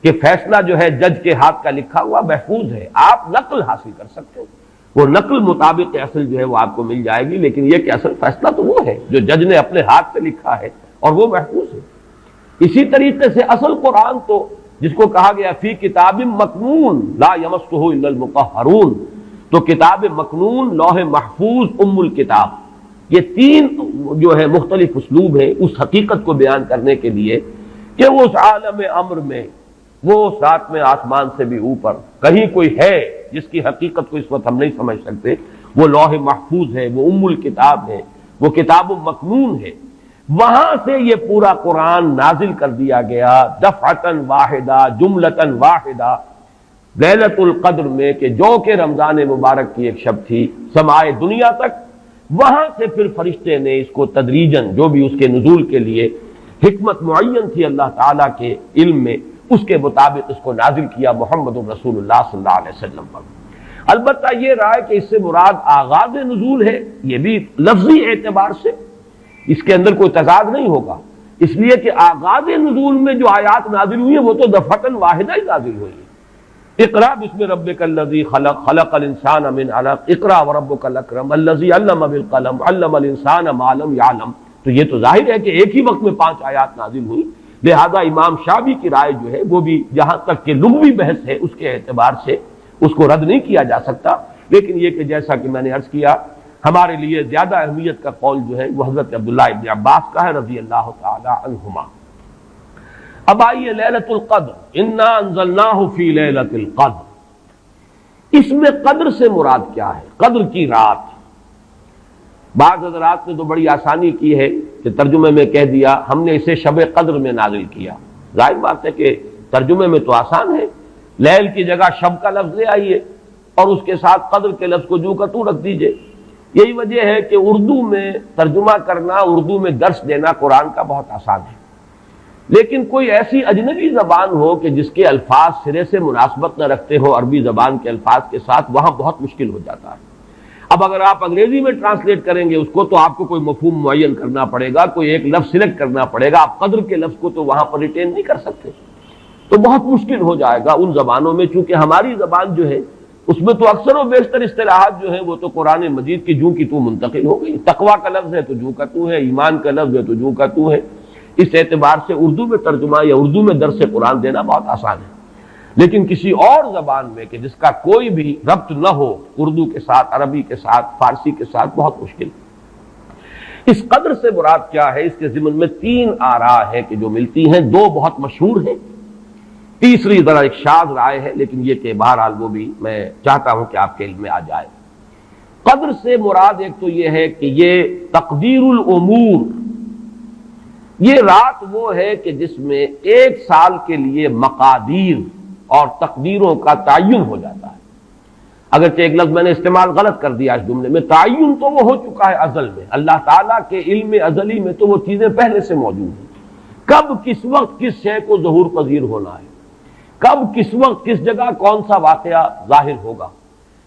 Speaker 1: کہ فیصلہ جو ہے جج کے ہاتھ کا لکھا ہوا محفوظ ہے، آپ نقل حاصل کر سکتے ہیں، وہ نقل مطابق اصل جو ہے وہ آپ کو مل جائے گی، لیکن یہ کہ اصل فیصلہ تو وہ ہے جو جج نے اپنے ہاتھ سے لکھا ہے اور وہ محفوظ ہے۔ اسی طریقے سے اصل قرآن تو جس کو کہا گیا فی کتاب مکنون لا یمسہ الا المطہرون، تو کتاب مکنون، لوح محفوظ، ام الکتاب، یہ 3 جو ہے مختلف اسلوب ہیں اس حقیقت کو بیان کرنے کے لیے کہ وہ اس عالم امر میں، وہ 7ویں آسمان سے بھی اوپر کہیں کوئی ہے جس کی حقیقت کو اس وقت ہم نہیں سمجھ سکتے، وہ لوح محفوظ ہے، وہ ام الکتاب ہے، وہ کتاب مکنون ہے، وہاں سے یہ پورا قرآن نازل کر دیا گیا دفعتاً واحدہ، جملتاً واحدہ، لیلۃ القدر میں، کہ جو کہ رمضان مبارک کی ایک شب تھی، سمائے دنیا تک۔ وہاں سے پھر فرشتے نے اس کو تدریجاً جو بھی اس کے نزول کے لیے حکمت معین تھی اللہ تعالیٰ کے علم میں، اس کے مطابق اس کو نازل کیا محمد الرسول اللہ صلی اللہ علیہ وسلم پر۔ البتہ یہ رائے کہ اس سے مراد آغاز نزول ہے، یہ بھی لفظی اعتبار سے اس کے اندر کوئی تضاد نہیں ہوگا، اس لیے کہ آغاز نزول میں جو آیات نازل ہوئی ہیں وہ تو دفعتاً واحدہ ہی نازل ہوئی ہیں، اقرا بسم ربک الذی خلق خلق الانسان من علق اقرا وربک الاکرم الذی علم بالقلم علم الانسان ما لم یعلم. تو یہ تو ظاہر ہے کہ ایک ہی وقت میں 5 آیات نازل ہوئی، لہذا امام شافعی کی رائے جو ہے وہ بھی جہاں تک کہ لغوی بحث ہے اس کے اعتبار سے اس کو رد نہیں کیا جا سکتا، لیکن یہ کہ جیسا کہ میں نے عرض کیا ہمارے لیے زیادہ اہمیت کا قول جو ہے وہ حضرت عبداللہ ابن عباس کا ہے رضی اللہ تعالی عنہما. اب آئیے لیلۃ القدر، انا انزلناہ فی لیلۃ القدر، اس میں قدر سے مراد کیا ہے؟ قدر کی رات. بعض حضرات نے تو بڑی آسانی کی ہے کہ ترجمے میں کہہ دیا ہم نے اسے شب قدر میں نازل کیا. ظاہر بات ہے کہ ترجمے میں تو آسان ہے، لیل کی جگہ شب کا لفظ لے آئیے اور اس کے ساتھ قدر کے لفظ کو جو کا تو رکھ دیجئے. یہی وجہ ہے کہ اردو میں ترجمہ کرنا، اردو میں درس دینا قرآن کا بہت آسان ہے، لیکن کوئی ایسی اجنبی زبان ہو کہ جس کے الفاظ سرے سے مناسبت نہ رکھتے ہو عربی زبان کے الفاظ کے ساتھ، وہاں بہت مشکل ہو جاتا ہے. اب اگر آپ انگریزی میں ٹرانسلیٹ کریں گے اس کو تو آپ کو کوئی مفہوم معین کرنا پڑے گا، کوئی ایک لفظ سلیکٹ کرنا پڑے گا. آپ قدر کے لفظ کو تو وہاں پر ریٹین نہیں کر سکتے، تو بہت مشکل ہو جائے گا ان زبانوں میں. چونکہ ہماری زبان جو ہے اس میں تو اکثر و بیشتر اصطلاحات جو ہیں وہ تو قرآن مجید کی جو کی تو منتقل ہو گئی. تقویٰ کا لفظ ہے تو جو کا تو ہے، ایمان کا لفظ ہے تو جو کا تو ہے. اس اعتبار سے اردو میں ترجمہ یا اردو میں درس قرآن دینا بہت آسان ہے، لیکن کسی اور زبان میں کہ جس کا کوئی بھی ربط نہ ہو اردو کے ساتھ، عربی کے ساتھ، فارسی کے ساتھ، بہت مشکل. اس قدر سے مراد کیا ہے؟ اس کے ضمن میں 3 آراء ہے کہ جو ملتی ہیں. 2 بہت مشہور ہیں، تیسری ذرا ایک شاذ رائے ہے، لیکن یہ کہ بہرحال وہ بھی میں چاہتا ہوں کہ آپ کے علم میں آ جائے. قدر سے مراد ایک تو یہ ہے کہ یہ تقدیر الامور، یہ رات وہ ہے کہ جس میں 1 سال کے لیے مقادیر اور تقدیروں کا تعین ہو جاتا ہے. اگرچہ ایک لفظ میں نے استعمال غلط کر دیا اس جملے میں، تعین تو وہ ہو چکا ہے ازل میں، اللہ تعالیٰ کے علم ازلی میں تو وہ چیزیں پہلے سے موجود ہیں. کب کس وقت کس شے کو ظہور پذیر ہونا ہے، کب کس وقت کس جگہ کون سا واقعہ ظاہر ہوگا.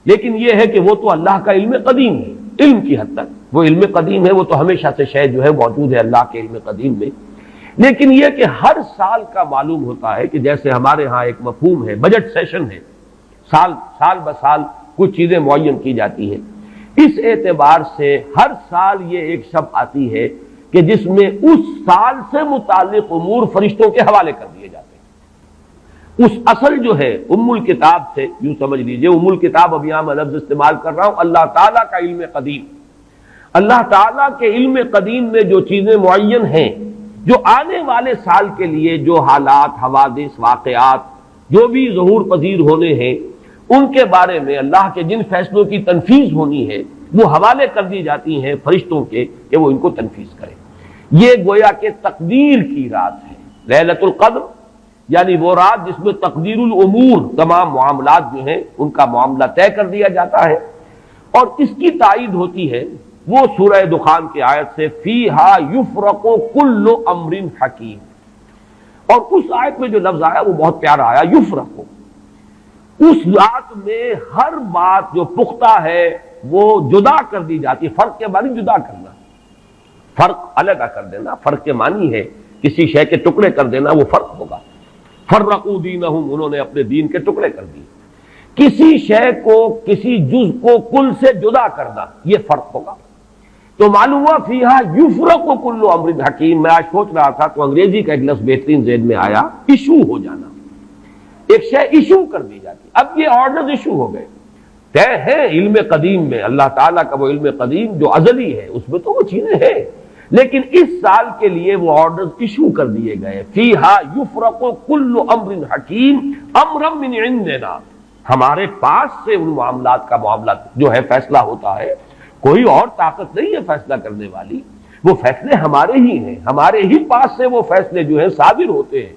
Speaker 1: لیکن یہ ہے کہ وہ تو اللہ کا علم قدیم ہے، علم کی حد تک وہ علم قدیم ہے، وہ تو ہمیشہ سے شے جو ہے موجود ہے اللہ کے علم قدیم میں. لیکن یہ کہ ہر سال کا معلوم ہوتا ہے کہ جیسے ہمارے ہاں ایک مفہوم ہے بجٹ سیشن ہے، سال بسال کچھ چیزیں معین کی جاتی ہیں. اس اعتبار سے ہر سال یہ ایک شب آتی ہے کہ جس میں اس سال سے متعلق امور فرشتوں کے حوالے کر دیے جاتے ہیں. اس اصل جو ہے ام الکتاب سے یوں سمجھ لیجئے، ام الکتاب اب یہاں میں لفظ استعمال کر رہا ہوں، اللہ تعالیٰ کا علم قدیم. اللہ تعالیٰ کے علم قدیم میں جو چیزیں معین ہیں، جو آنے والے سال کے لیے جو حالات، حوادث، واقعات جو بھی ظہور پذیر ہونے ہیں، ان کے بارے میں اللہ کے جن فیصلوں کی تنفیذ ہونی ہے وہ حوالے کر دی جاتی ہیں فرشتوں کے کہ وہ ان کو تنفیذ کریں. یہ گویا کہ تقدیر کی رات ہے لیلۃ القدر، یعنی وہ رات جس میں تقدیر الامور، تمام معاملات جو ہیں ان کا معاملہ طے کر دیا جاتا ہے. اور اس کی تائید ہوتی ہے وہ سورہ دخان کی آیت سے فیہا یفرق کل امر حکیم. اور اس آیت میں جو لفظ آیا وہ بہت پیارا آیا، یفرق. اس رات میں ہر بات جو پختہ ہے وہ جدا کر دی جاتی ہے. فرق کے معنی جدا کرنا، فرق الگ کر دینا. فرق کے معنی ہے کسی شے کے ٹکڑے کر دینا، وہ فرق ہوگا. فرقوا دینہم، انہوں نے اپنے دین کے ٹکڑے کر دیے. کسی شے کو، کسی جز کو کل سے جدا کرنا، یہ فرق ہوگا. تو معلوم ہوا فیہا یفرق کل امر حکیم. میں آج سوچ رہا تھا تو انگریزی کا ایک لفظ بہترین ذہن میں آیا، ایشو ہو جانا. ایک شے ایشو کر دی جاتی. اب یہ آرڈرز ایشو ہو گئے، طے ہے علم قدیم میں. اللہ تعالیٰ کا وہ علم قدیم جو ازلی ہے اس میں تو وہ چیزیں ہیں، لیکن اس سال کے لیے وہ آرڈرز ایشو کر دیے گئے. فیہا یفرق کل امر حکیم امرا من عندنا، ہمارے پاس سے ان معاملات کا معاملہ جو ہے فیصلہ ہوتا ہے. کوئی اور طاقت نہیں ہے فیصلہ کرنے والی، وہ فیصلے ہمارے ہی ہیں، ہمارے ہی پاس سے وہ فیصلے جو ہیں صادر ہوتے ہیں.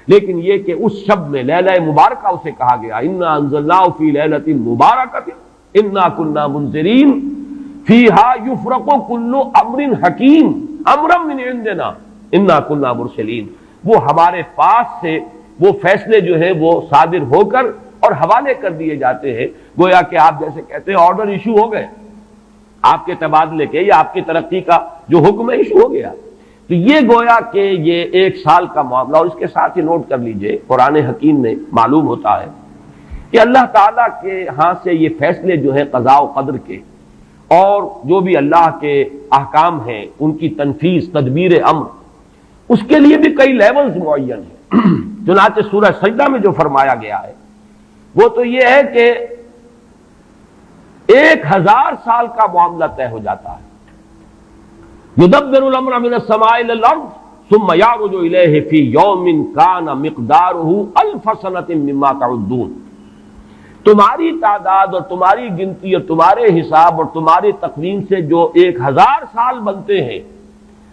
Speaker 1: لیکن یہ کہ اس شب میں لیلہ مبارکہ اسے کہا گیا، انا انزلناہ فی لیلۃ مبارکۃ انا کنا منذرین فیہا یفرق کل امر حکیم امرا من عندنا انا کنا مرسلین. وہ ہمارے پاس سے وہ فیصلے جو ہیں وہ صادر ہو کر اور حوالے کر دیے جاتے ہیں. گویا کہ آپ جیسے کہتے ہیں آرڈر ایشو ہو گئے، آپ کے تبادلے کے یا آپ کی ترقی کا جو حکم ہے ایشو ہو گیا. تو یہ گویا کہ یہ 1 سال کا معاملہ. اور اس کے ساتھ ہی نوٹ کر لیجئے قرآن حکیم میں معلوم ہوتا ہے کہ اللہ تعالیٰ کے ہاں سے یہ فیصلے جو ہیں قضاء و قدر کے اور جو بھی اللہ کے احکام ہیں ان کی تنفیذ تدبیر امر، اس کے لیے بھی کئی لیولز معین ہیں۔ چنانچہ سورہ سجدہ میں جو فرمایا گیا ہے وہ تو یہ ہے کہ 1000 سال کا معاملہ طے ہو جاتا ہے۔ یدبر الامر من السماء الى الارض ثم يعرج الیہ فی یوم کان مقدارہ 1000 سنۃ مما تعدون۔ تمہاری تعداد اور تمہاری گنتی اور تمہارے حساب اور تمہاری تقویم سے جو 1000 سال بنتے ہیں،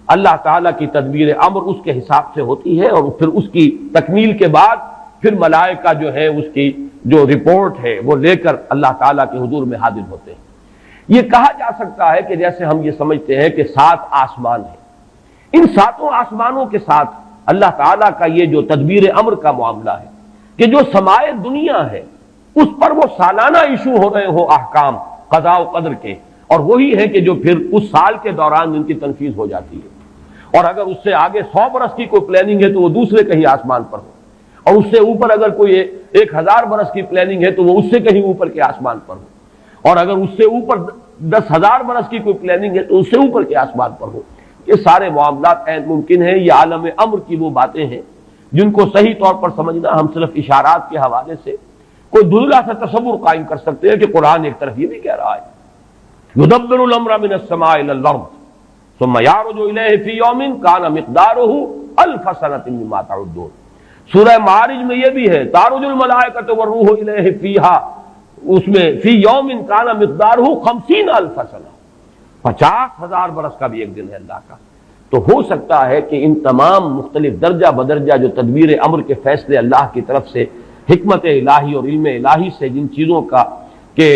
Speaker 1: اللہ تعالیٰ کی تدبیر امر اس کے حساب سے ہوتی ہے، اور پھر اس کی تکمیل کے بعد پھر ملائکہ جو ہے اس کی جو رپورٹ ہے وہ لے کر اللہ تعالیٰ کے حضور میں حاضر ہوتے ہیں۔ یہ کہا جا سکتا ہے کہ جیسے ہم یہ سمجھتے ہیں کہ 7 آسمان ہیں، ان 7 آسمانوں کے ساتھ اللہ تعالیٰ کا یہ جو تدبیر امر کا معاملہ ہے کہ جو سمائے دنیا ہے اس پر وہ سالانہ ایشو ہو رہے ہوں احکام قضاء و قدر کے، اور وہی ہے کہ جو پھر اس سال کے دوران ان کی تنفیذ ہو جاتی ہے۔ اور اگر اس سے آگے 100 برس کی کوئی پلاننگ ہے تو وہ دوسرے کہیں آسمان پر ہو، اور اس سے اوپر اگر کوئی 1000 برس کی پلاننگ ہے تو وہ اس سے کہیں اوپر کے آسمان پر ہو، اور اگر اس سے اوپر 10,000 برس کی کوئی پلاننگ ہے تو اس سے اوپر کے آسمان پر ہو۔ یہ سارے معاملات عین ممکن ہیں، یہ عالم امر کی وہ باتیں ہیں جن کو صحیح طور پر سمجھنا ہم صرف اشارات کے حوالے سے کوئی دھندلا سا تصور قائم کر سکتے ہیں کہ قرآن ایک طرف یہ بھی کہہ رہا ہے یدبر الامر من السماء الى الارض ثم يعرج الیہ فی یوم کان مقدارہ 1000 سنۃ مما تعدون۔ سورہ معارج میں یہ بھی ہے تعرج الملائکۃ والروح الیہ فیہا، اس میں فی یوم کان مقدارہ 50,000 سنہ، 50,000 برس کا بھی ایک دن ہے اللہ کا۔ تو ہو سکتا ہے کہ ان تمام مختلف درجہ بدرجہ جو تدبیر امر کے فیصلے اللہ کی طرف سے حکمت الہی اور علم الہی سے جن چیزوں کا کہ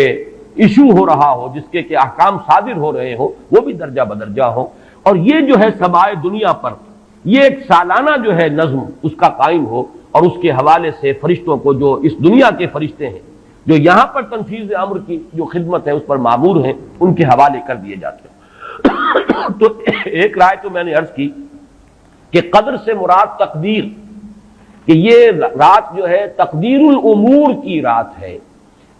Speaker 1: ایشو ہو رہا ہو، جس کے کہ احکام صادر ہو رہے ہوں، وہ بھی درجہ بدرجہ ہوں، اور یہ جو ہے سمائے دنیا پر یہ ایک سالانہ جو ہے نظم اس کا قائم ہو، اور اس کے حوالے سے فرشتوں کو جو اس دنیا کے فرشتے ہیں جو یہاں پر تنفیذ امر کی جو خدمت ہے اس پر مامور ہیں ان کے حوالے کر دیے جاتے ہیں۔ تو ایک رائے تو میں نے عرض کی کہ قدر سے مراد تقدیر، کہ یہ رات جو ہے تقدیر الامور کی رات ہے،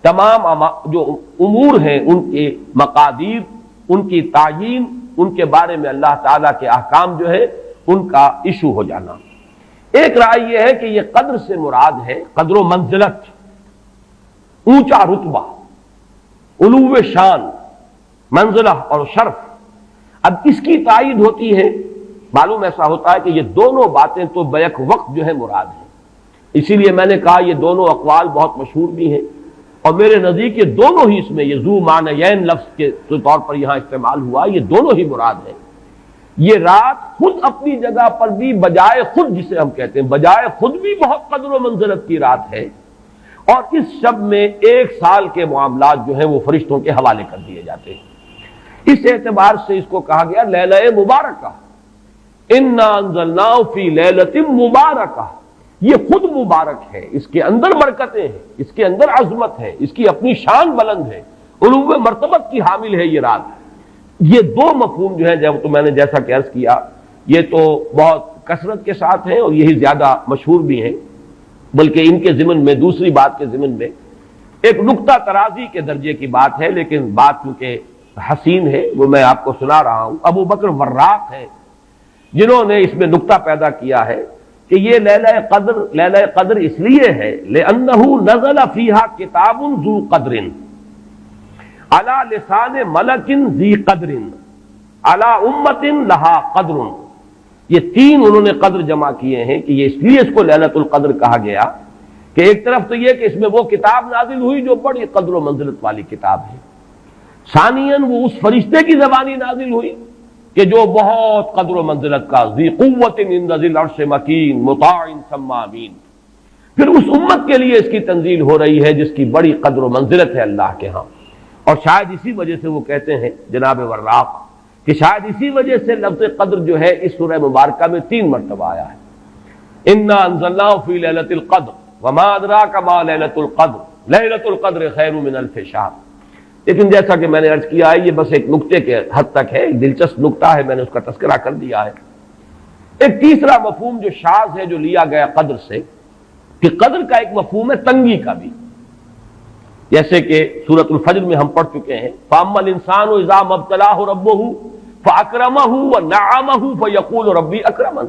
Speaker 1: تمام جو امور ہیں ان کے مقادیر، ان کی تعیین، ان کے بارے میں اللہ تعالیٰ کے احکام جو ہے ان کا ایشو ہو جانا۔ ایک رائے یہ ہے کہ یہ قدر سے مراد ہے قدر و منزلت، اونچا رتبہ، علو شان، منزلہ اور شرف۔ اب اس کی تائید ہوتی ہے، معلوم ایسا ہوتا ہے کہ یہ دونوں باتیں تو بیک وقت جو ہے مراد ہیں، اسی لیے میں نے کہا یہ دونوں اقوال بہت مشہور بھی ہیں، اور میرے نزدیک یہ دونوں ہی اس میں یہ ذو معنیین لفظ کے طور پر یہاں استعمال ہوا، یہ دونوں ہی مراد ہیں۔ یہ رات خود اپنی جگہ پر بھی بجائے خود، جسے ہم کہتے ہیں بجائے خود بھی بہت قدر و منزلت کی رات ہے، اور اس شب میں 1 سال کے معاملات جو ہیں وہ فرشتوں کے حوالے کر دیے جاتے ہیں۔ اس اعتبار سے اس کو کہا گیا لیلہ مبارکہ، انا انزلناہ فی لیلۃ مبارکہ، یہ خود مبارک ہے، اس کے اندر برکتیں ہیں، اس کے اندر عظمت ہے، اس کی اپنی شان بلند ہے، علو مرتبت کی حامل ہے یہ رات۔ یہ دو مفہوم جو ہے جب تو میں نے جیسا کہ عرض کیا یہ تو بہت کثرت کے ساتھ ہیں اور یہی زیادہ مشہور بھی ہیں، بلکہ ان کے ضمن میں دوسری بات کے ضمن میں ایک نقطہ ترازی کے درجے کی بات ہے، لیکن بات چونکہ حسین ہے وہ میں آپ کو سنا رہا ہوں۔ ابو بکر وراق ہے جنہوں نے اس میں نقطہ پیدا کیا ہے کہ یہ لیلہ قدر اس لیے ہے لأنہ نزل فیہا کتاب ذو قدر علی لسان ملک ذی قدر علی امت لہا قدر۔ یہ 3 انہوں نے قدر جمع کیے ہیں کہ یہ اس لیے اس کو لیلۃ القدر کہا گیا کہ ایک طرف تو یہ کہ اس میں وہ کتاب نازل ہوئی جو بڑی قدر و منزلت والی کتاب ہے، ثانیاً وہ اس فرشتے کی زبانی نازل ہوئی کہ جو بہت قدر و منزلت کا ذی قوت عند ذی العرش مکین مطاع ثم امین، پھر اس امت کے لیے اس کی تنزیل ہو رہی ہے جس کی بڑی قدر و منزلت ہے اللہ کے ہاں۔ اور شاید اسی وجہ سے وہ کہتے ہیں جناب وراق کہ شاید اسی وجہ سے لفظ قدر جو ہے اس سورہ مبارکہ میں 3 مرتبہ آیا ہے۔ انا انزلناہ فی لیلۃ القدر وما ادراک ما لیلۃ القدر لیلۃ القدر خیر من الف شہر۔ لیکن جیسا کہ میں نے عرض کیا ہے یہ بس ایک نقطے کے حد تک ہے، ایک دلچسپ نقطہ ہے، میں نے اس کا تذکرہ کر دیا ہے۔ ایک تیسرا مفہوم جو شاذ ہے جو لیا گیا قدر سے، کہ قدر کا ایک مفہوم ہے تنگی کا بھی، جیسے کہ سورۃ الفجر میں ہم پڑھ چکے ہیں فَأَمَّا الْإِنسَانُ إِذَا مَا ابْتَلَاهُ رَبُّهُ فَأَكْرَمَهُ وَنَعَّمَهُ فَيَقُولُ رَبِّي أَكْرَمَنِ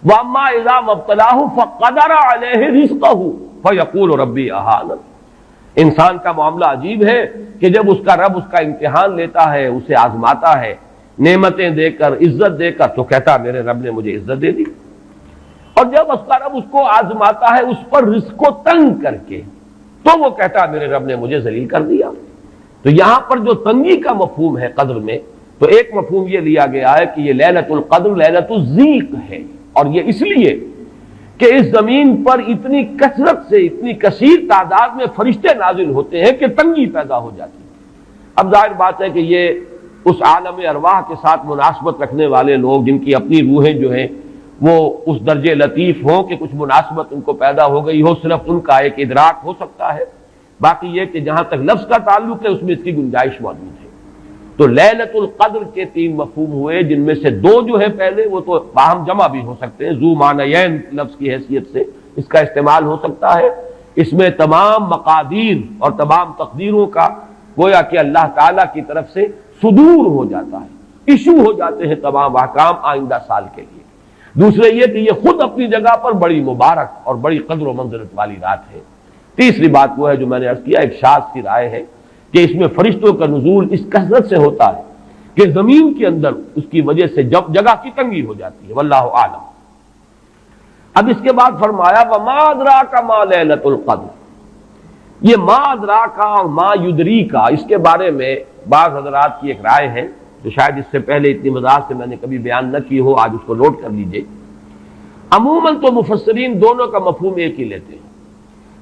Speaker 1: وَأَمَّا إِذَا مَا ابْتَلَاهُ فَقَدَرَ عَلَيْهِ رِزْقَهُ فَيَقُولُ رَبِّي أَهَانَنِ۔ انسان کا معاملہ عجیب ہے کہ جب اس کا رب اس کا امتحان لیتا ہے، اسے آزماتا ہے نعمتیں دے کر، عزت دے کر، تو کہتا میرے رب نے مجھے عزت دے دی، اور جب اس کا رب اس کو آزماتا ہے اس پر رزق کو تنگ کر کے، تو وہ کہتا میرے رب نے مجھے ذلیل کر دیا۔ تو یہاں پر جو تنگی کا مفہوم ہے قدر میں، تو ایک مفہوم یہ لیا گیا ہے کہ یہ لیلۃ القدر لیلۃ الضیق ہے، اور یہ اس لیے کہ اس زمین پر اتنی کثرت سے، اتنی کثیر تعداد میں فرشتے نازل ہوتے ہیں کہ تنگی پیدا ہو جاتی ہے۔ اب ظاہر بات ہے کہ یہ اس عالم ارواح کے ساتھ مناسبت رکھنے والے لوگ، جن کی اپنی روحیں جو ہیں وہ اس درجے لطیف ہوں کہ کچھ مناسبت ان کو پیدا ہو گئی ہو، صرف ان کا ایک ادراک ہو سکتا ہے، باقی یہ کہ جہاں تک لفظ کا تعلق ہے اس میں اس کی گنجائش موجود ہے۔ تو لیلۃ القدر کے 3 مفہوم ہوئے، جن میں سے 2 جو ہے پہلے وہ تو باہم جمع بھی ہو سکتے ہیں، ذو معنیین لفظ کی حیثیت سے اس کا استعمال ہو سکتا ہے۔ اس میں تمام مقادیر اور تمام تقدیروں کا گویا کہ اللہ تعالیٰ کی طرف سے صدور ہو جاتا ہے، ایشو ہو جاتے ہیں تمام احکام آئندہ سال کے لیے۔ دوسرے یہ کہ یہ خود اپنی جگہ پر بڑی مبارک اور بڑی قدر و منزلت والی رات ہے۔ تیسری بات وہ ہے جو میں نے عرض کیا، ایک شاذ سی رائے ہے کہ اس میں فرشتوں کا نزول اس کثرت سے ہوتا ہے کہ زمین کے اندر اس کی وجہ سے جگہ کی تنگی ہو جاتی ہے، واللہ اعلم۔ اب اس کے بعد فرمایا وَمَا أَدْرَاكَ مَا لَيْلَةُ الْقَدْرِ، یہ ما ادراکا اور ما یدریکا، اس کے بارے میں بعض حضرات کی ایک رائے ہے جو شاید اس سے پہلے اتنی وضاحت سے میں نے کبھی بیان نہ کی ہو، آج اس کو نوٹ کر لیجئے۔ عموماً تو مفسرین دونوں کا مفہوم ایک ہی لیتے ہیں،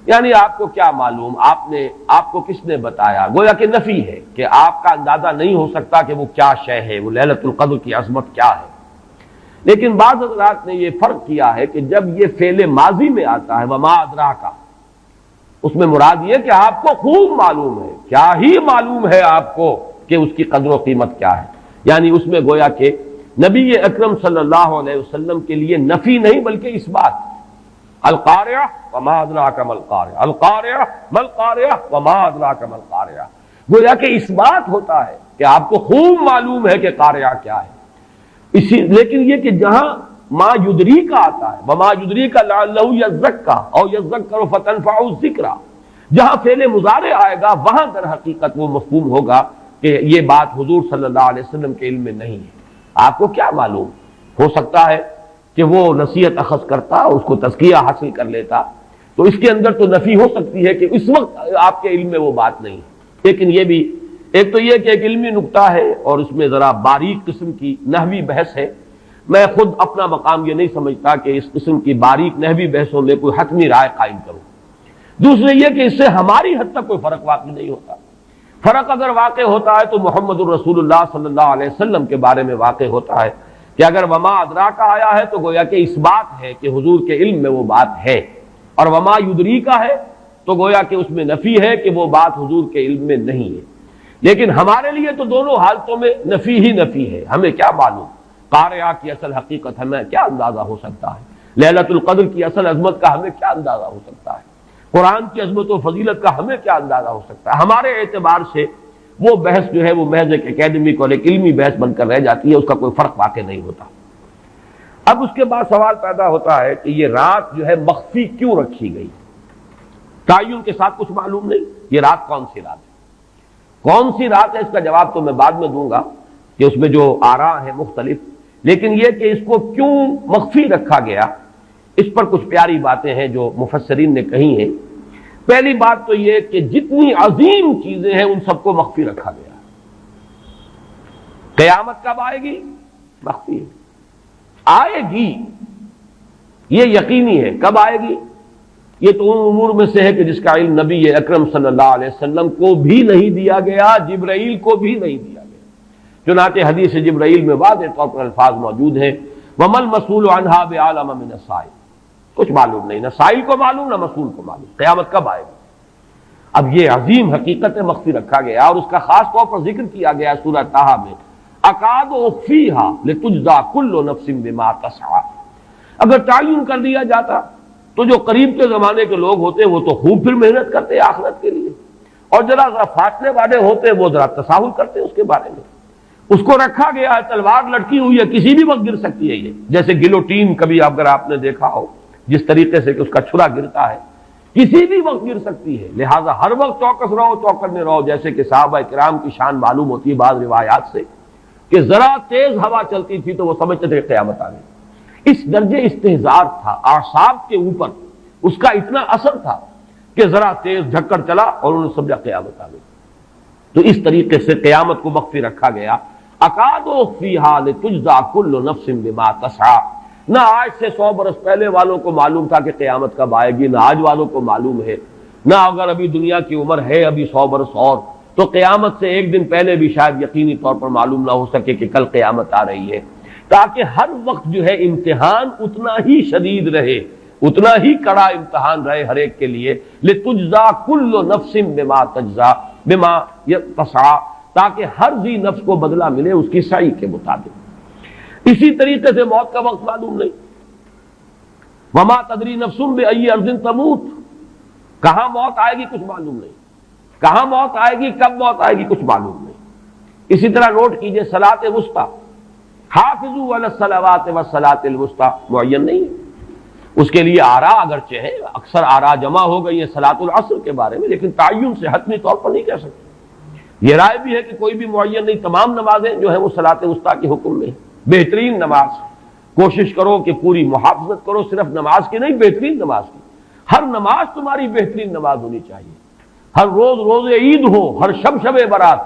Speaker 1: یعنی آپ کو کیا معلوم، آپ کو کس نے بتایا، گویا کہ نفی ہے کہ آپ کا اندازہ نہیں ہو سکتا کہ وہ کیا شے ہے، وہ لیلۃ القدر کی عظمت کیا ہے۔ لیکن بعض حضرات نے یہ فرق کیا ہے کہ جب یہ فعل ماضی میں آتا ہے وما ادراکا، اس میں مراد یہ کہ آپ کو خوب معلوم ہے، کیا ہی معلوم ہے آپ کو کہ اس کی قدر و قیمت کیا ہے، یعنی اس میں گویا کہ نبی اکرم صلی اللہ علیہ وسلم کے لیے نفی نہیں بلکہ اس بات، القاریہ وما ادراک ما القاریہ، القاریہ ما القاریہ وما ادراک ما القاریہ، گویا کہ اس بات ہوتا ہے کہ آپ کو خوب معلوم ہے کہ قاریہ کیا ہے۔ لیکن یہ کہ جہاں ما یدریکا آتا ہے وما یدریکا لعلہ یزکا او یذکر فتنفعہ الذکرہ، جہاں فعل مضارع آئے گا وہاں در حقیقت وہ مفہوم ہوگا کہ یہ بات حضور صلی اللہ علیہ وسلم کے علم میں نہیں ہے۔ آپ کو کیا معلوم، ہو سکتا ہے کہ وہ نصیحت اخذ کرتا اور اس کو تزکیہ حاصل کر لیتا، تو اس کے اندر تو نفی ہو سکتی ہے کہ اس وقت آپ کے علم میں وہ بات نہیں ہے۔ لیکن یہ بھی ایک تو یہ کہ ایک علمی نکتہ ہے اور اس میں ذرا باریک قسم کی نحوی بحث ہے، میں خود اپنا مقام یہ نہیں سمجھتا کہ اس قسم کی باریک نحوی بحثوں میں کوئی حتمی رائے قائم کروں۔ دوسرے یہ کہ اس سے ہماری حد تک کوئی فرق واقع نہیں ہوتا، فرق اگر واقع ہوتا ہے تو محمد الرسول اللہ صلی اللہ علیہ وسلم کے بارے میں واقع ہوتا ہے کہ اگر وما ادراکا آیا ہے تو گویا کہ اس بات ہے کہ حضور کے علم میں وہ بات ہے، اور وما یدریکا ہے تو گویا کہ اس میں نفی ہے کہ وہ بات حضور کے علم میں نہیں ہے۔ لیکن ہمارے لیے تو دونوں حالتوں میں نفی ہی نفی ہے، ہمیں کیا معلوم قاریہ کی اصل حقیقت ہمیں کیا اندازہ ہو سکتا ہے، لیلۃ القدر کی اصل عظمت کا ہمیں کیا اندازہ ہو سکتا ہے، قرآن کی عظمت و فضیلت کا ہمیں کیا اندازہ ہو سکتا ہے۔ ہمارے اعتبار سے وہ بحث جو ہے وہ محض ایک اکیڈمک اور ایک علمی بحث بن کر رہ جاتی ہے، اس کا کوئی فرق واقع نہیں ہوتا۔ اب اس کے بعد سوال پیدا ہوتا ہے کہ یہ رات جو ہے مخفی کیوں رکھی گئی، تعین کے ساتھ کچھ معلوم نہیں، یہ رات کون سی رات ہے، کون سی رات ہے، اس کا جواب تو میں بعد میں دوں گا کہ اس میں جو آراء ہیں مختلف، لیکن یہ کہ اس کو کیوں مخفی رکھا گیا اس پر کچھ پیاری باتیں ہیں جو مفسرین نے کہی ہیں۔ پہلی بات تو یہ کہ جتنی عظیم چیزیں ہیں ان سب کو مخفی رکھا گیا۔ قیامت کب آئے گی، مخفی آئے گی، یہ یقینی ہے، کب آئے گی یہ تو ان امور میں سے ہے کہ جس کا علم نبی اکرم صلی اللہ علیہ وسلم کو بھی نہیں دیا گیا، جبرائیل کو بھی نہیں دیا گیا۔ چنانچہ حدیث جبرائیل میں واضح طور پر الفاظ موجود ہیں وَمَا الْمَسْئُولُ عَنْهَا بِأَعْلَمَ مِنَ السَّائِلِ، کچھ معلوم نہیں، نہ سائل کو معلوم نہ مسئول کو معلوم قیامت کب آئے گی۔ اب یہ عظیم حقیقت مخفی رکھا گیا اور اس کا خاص طور پر ذکر کیا گیا سورہ طٰہٰ میں، اکاد اخفیھا لتجزی کل نفس بما تسعی۔ اگر تعین کر دیا جاتا تو جو قریب کے زمانے کے لوگ ہوتے وہ تو خوب پھر محنت کرتے آخرت کے لیے، اور ذرا فاصلے والے ہوتے وہ ذرا تساہل کرتے اس کے بارے میں. اس کو رکھا گیا ہے، تلوار لٹکی ہوئی ہے، کسی بھی وقت گر سکتی ہے. یہ جیسے گلوٹین کبھی اگر آپ نے دیکھا ہو جس طریقے سے کہ اس کا چھرا گرتا ہے، کسی بھی وقت گر سکتی ہے. لہٰذا ہر وقت چوکس رہو، چوکنے رہو. جیسے کہ صحابہ کرام کی شان معلوم ہوتی ہے بعض روایات سے کہ ذرا تیز ہوا چلتی تھی تو وہ سمجھتے تھے کہ قیامت آ گئی. اس درجے استحضار تھا اعصاب کے اوپر، اس کا اتنا اثر تھا کہ ذرا تیز جھکڑ چلا اور انہوں نے سمجھا قیامت آ گئی. تو اس طریقے سے قیامت کو مخفی رکھا گیا. اکاد اخفیھا لتجزی کل نفس بما تسعی. نہ آج سے 100 برس پہلے والوں کو معلوم تھا کہ قیامت کب آئے گی، نہ آج والوں کو معلوم ہے. نہ اگر ابھی دنیا کی عمر ہے ابھی 100 برس اور، تو قیامت سے ایک دن پہلے بھی شاید یقینی طور پر معلوم نہ ہو سکے کہ کل قیامت آ رہی ہے. تاکہ ہر وقت جو ہے امتحان اتنا ہی شدید رہے، اتنا ہی کڑا امتحان رہے ہر ایک کے لیے. لتجزی کل نفس بما تجزی بما تسعی، تاکہ ہر ذی نفس کو بدلہ ملے اس کی سعی کے مطابق. اسی طریقے سے موت کا وقت معلوم نہیں. وما تدری نفس بأی ارض تموت. کہاں موت آئے گی کچھ معلوم نہیں، کہاں موت آئے گی، کب موت آئے گی کچھ معلوم نہیں. اسی طرح نوٹ کیجئے صلاۃ وسطیٰ، حافظوا علی الصلوات والصلاۃ الوسطیٰ معین نہیں ہے. اس کے لیے آراء اگرچہ ہے، اکثر آراء جمع ہو گئی ہیں صلاۃ العصر کے بارے میں، لیکن تعین سے حتمی طور پر نہیں کہہ سکتے. یہ رائے بھی ہے کہ کوئی بھی معین نہیں، تمام نمازیں جو ہیں وہ صلاۃ وسطیٰ کے حکم میں ہیں. بہترین نماز کوشش کرو کہ پوری محافظت کرو، صرف نماز کی نہیں، بہترین نماز کی. ہر نماز تمہاری بہترین نماز ہونی چاہیے. ہر روز روز عید ہو، ہر شب شب برات.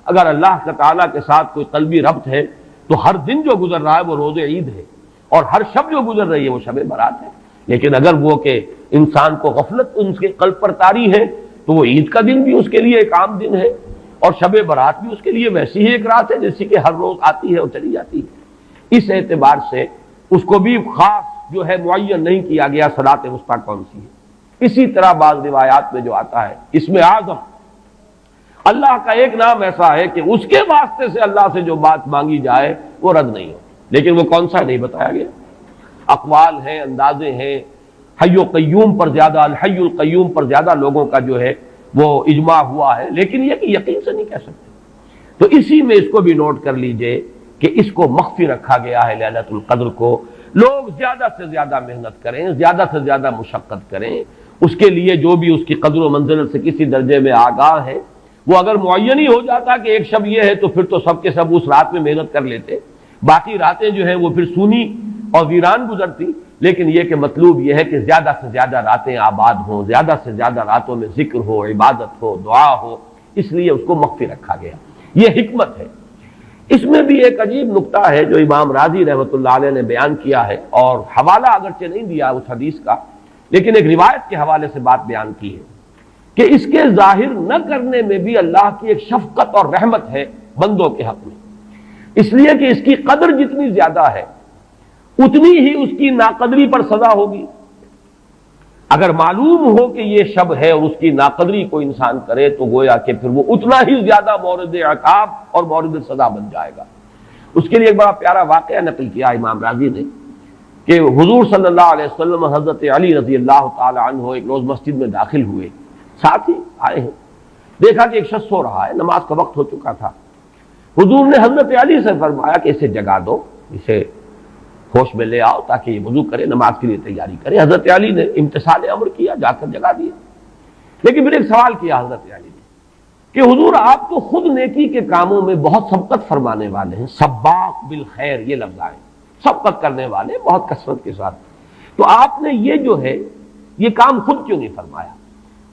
Speaker 1: اگر اللہ تعالیٰ کے ساتھ کوئی قلبی ربط ہے تو ہر دن جو گزر رہا ہے وہ روز عید ہے، اور ہر شب جو گزر رہی ہے وہ شب برات ہے. لیکن اگر وہ کہ انسان کو غفلت ان کے قلب پر طاری ہے تو وہ عید کا دن بھی اس کے لیے ایک عام دن ہے، اور شب برات بھی اس کے لیے ویسی ہی ایک رات ہے جیسی کہ ہر روز آتی ہے اور چلی جاتی ہے. اس اعتبار سے اس کو بھی خاص جو ہے معین نہیں کیا گیا صلاۃ وسطیٰ کون سی ہے. اسی طرح بعض روایات میں جو آتا ہے اسم اعظم، اللہ کا ایک نام ایسا ہے کہ اس کے واسطے سے اللہ سے جو بات مانگی جائے وہ رد نہیں ہو، لیکن وہ کون سا نہیں بتایا گیا. اقوال ہیں، اندازے ہیں. حی و قیوم پر زیادہ، الحی القیوم پر زیادہ لوگوں کا جو ہے وہ اجماع ہوا ہے، لیکن یہ کہ یقین سے نہیں کہہ سکتے. تو اسی میں اس کو بھی نوٹ کر لیجئے کہ اس کو مخفی رکھا گیا ہے لیلۃ القدر کو. لوگ زیادہ سے زیادہ محنت کریں، زیادہ سے زیادہ مشقت کریں. اس کے لیے جو بھی اس کی قدر و منزلت سے کسی درجے میں آگاہ ہے، وہ اگر معین ہی ہو جاتا کہ ایک شب یہ ہے تو پھر تو سب کے سب اس رات میں محنت کر لیتے، باقی راتیں جو ہیں وہ پھر سونی اور ویران گزرتی. لیکن یہ کہ مطلوب یہ ہے کہ زیادہ سے زیادہ راتیں آباد ہوں، زیادہ سے زیادہ راتوں میں ذکر ہو، عبادت ہو، دعا ہو. اس لیے اس کو مخفی رکھا گیا. یہ حکمت ہے. اس میں بھی ایک عجیب نکتہ ہے جو امام راضی رحمۃ اللہ علیہ نے بیان کیا ہے، اور حوالہ اگرچہ نہیں دیا اس حدیث کا، لیکن ایک روایت کے حوالے سے بات بیان کی ہے کہ اس کے ظاہر نہ کرنے میں بھی اللہ کی ایک شفقت اور رحمت ہے بندوں کے حق میں. اس لیے کہ اس کی قدر جتنی زیادہ ہے اتنی ہی اس کی ناقدری پر سزا ہوگی. اگر معلوم ہو کہ یہ شب ہے اور اس کی ناقدری کو انسان کرے تو گویا کہ پھر وہ اتنا ہی زیادہ مورد عقاب اور مورد سزا بن جائے گا. اس کے لیے ایک بڑا پیارا واقعہ نقل کیا امام راضی نے کہ حضور صلی اللہ علیہ وسلم حضرت علی رضی اللہ تعالی عنہ ایک روز مسجد میں داخل ہوئے، ساتھ ہی آئے ہیں. دیکھا کہ ایک شخص سو رہا ہے، نماز کا وقت ہو چکا تھا. حضور نے حضرت علی سے فرمایا کہ اسے جگا دو، اسے ہوش میں لے آؤ تاکہ یہ وضو کرے، نماز کے لیے تیاری کرے. حضرت علی نے امتثال امر کیا، جا کر جگا دیا. لیکن پھر ایک سوال کیا حضرت علی نے کہ حضور آپ تو خود نیکی کے کاموں میں بہت سبقت فرمانے والے ہیں، سباق بالخیر یہ لفظ آئے، سبقت کرنے والے بہت کثرت کے ساتھ، تو آپ نے یہ جو ہے یہ کام خود کیوں نہیں فرمایا،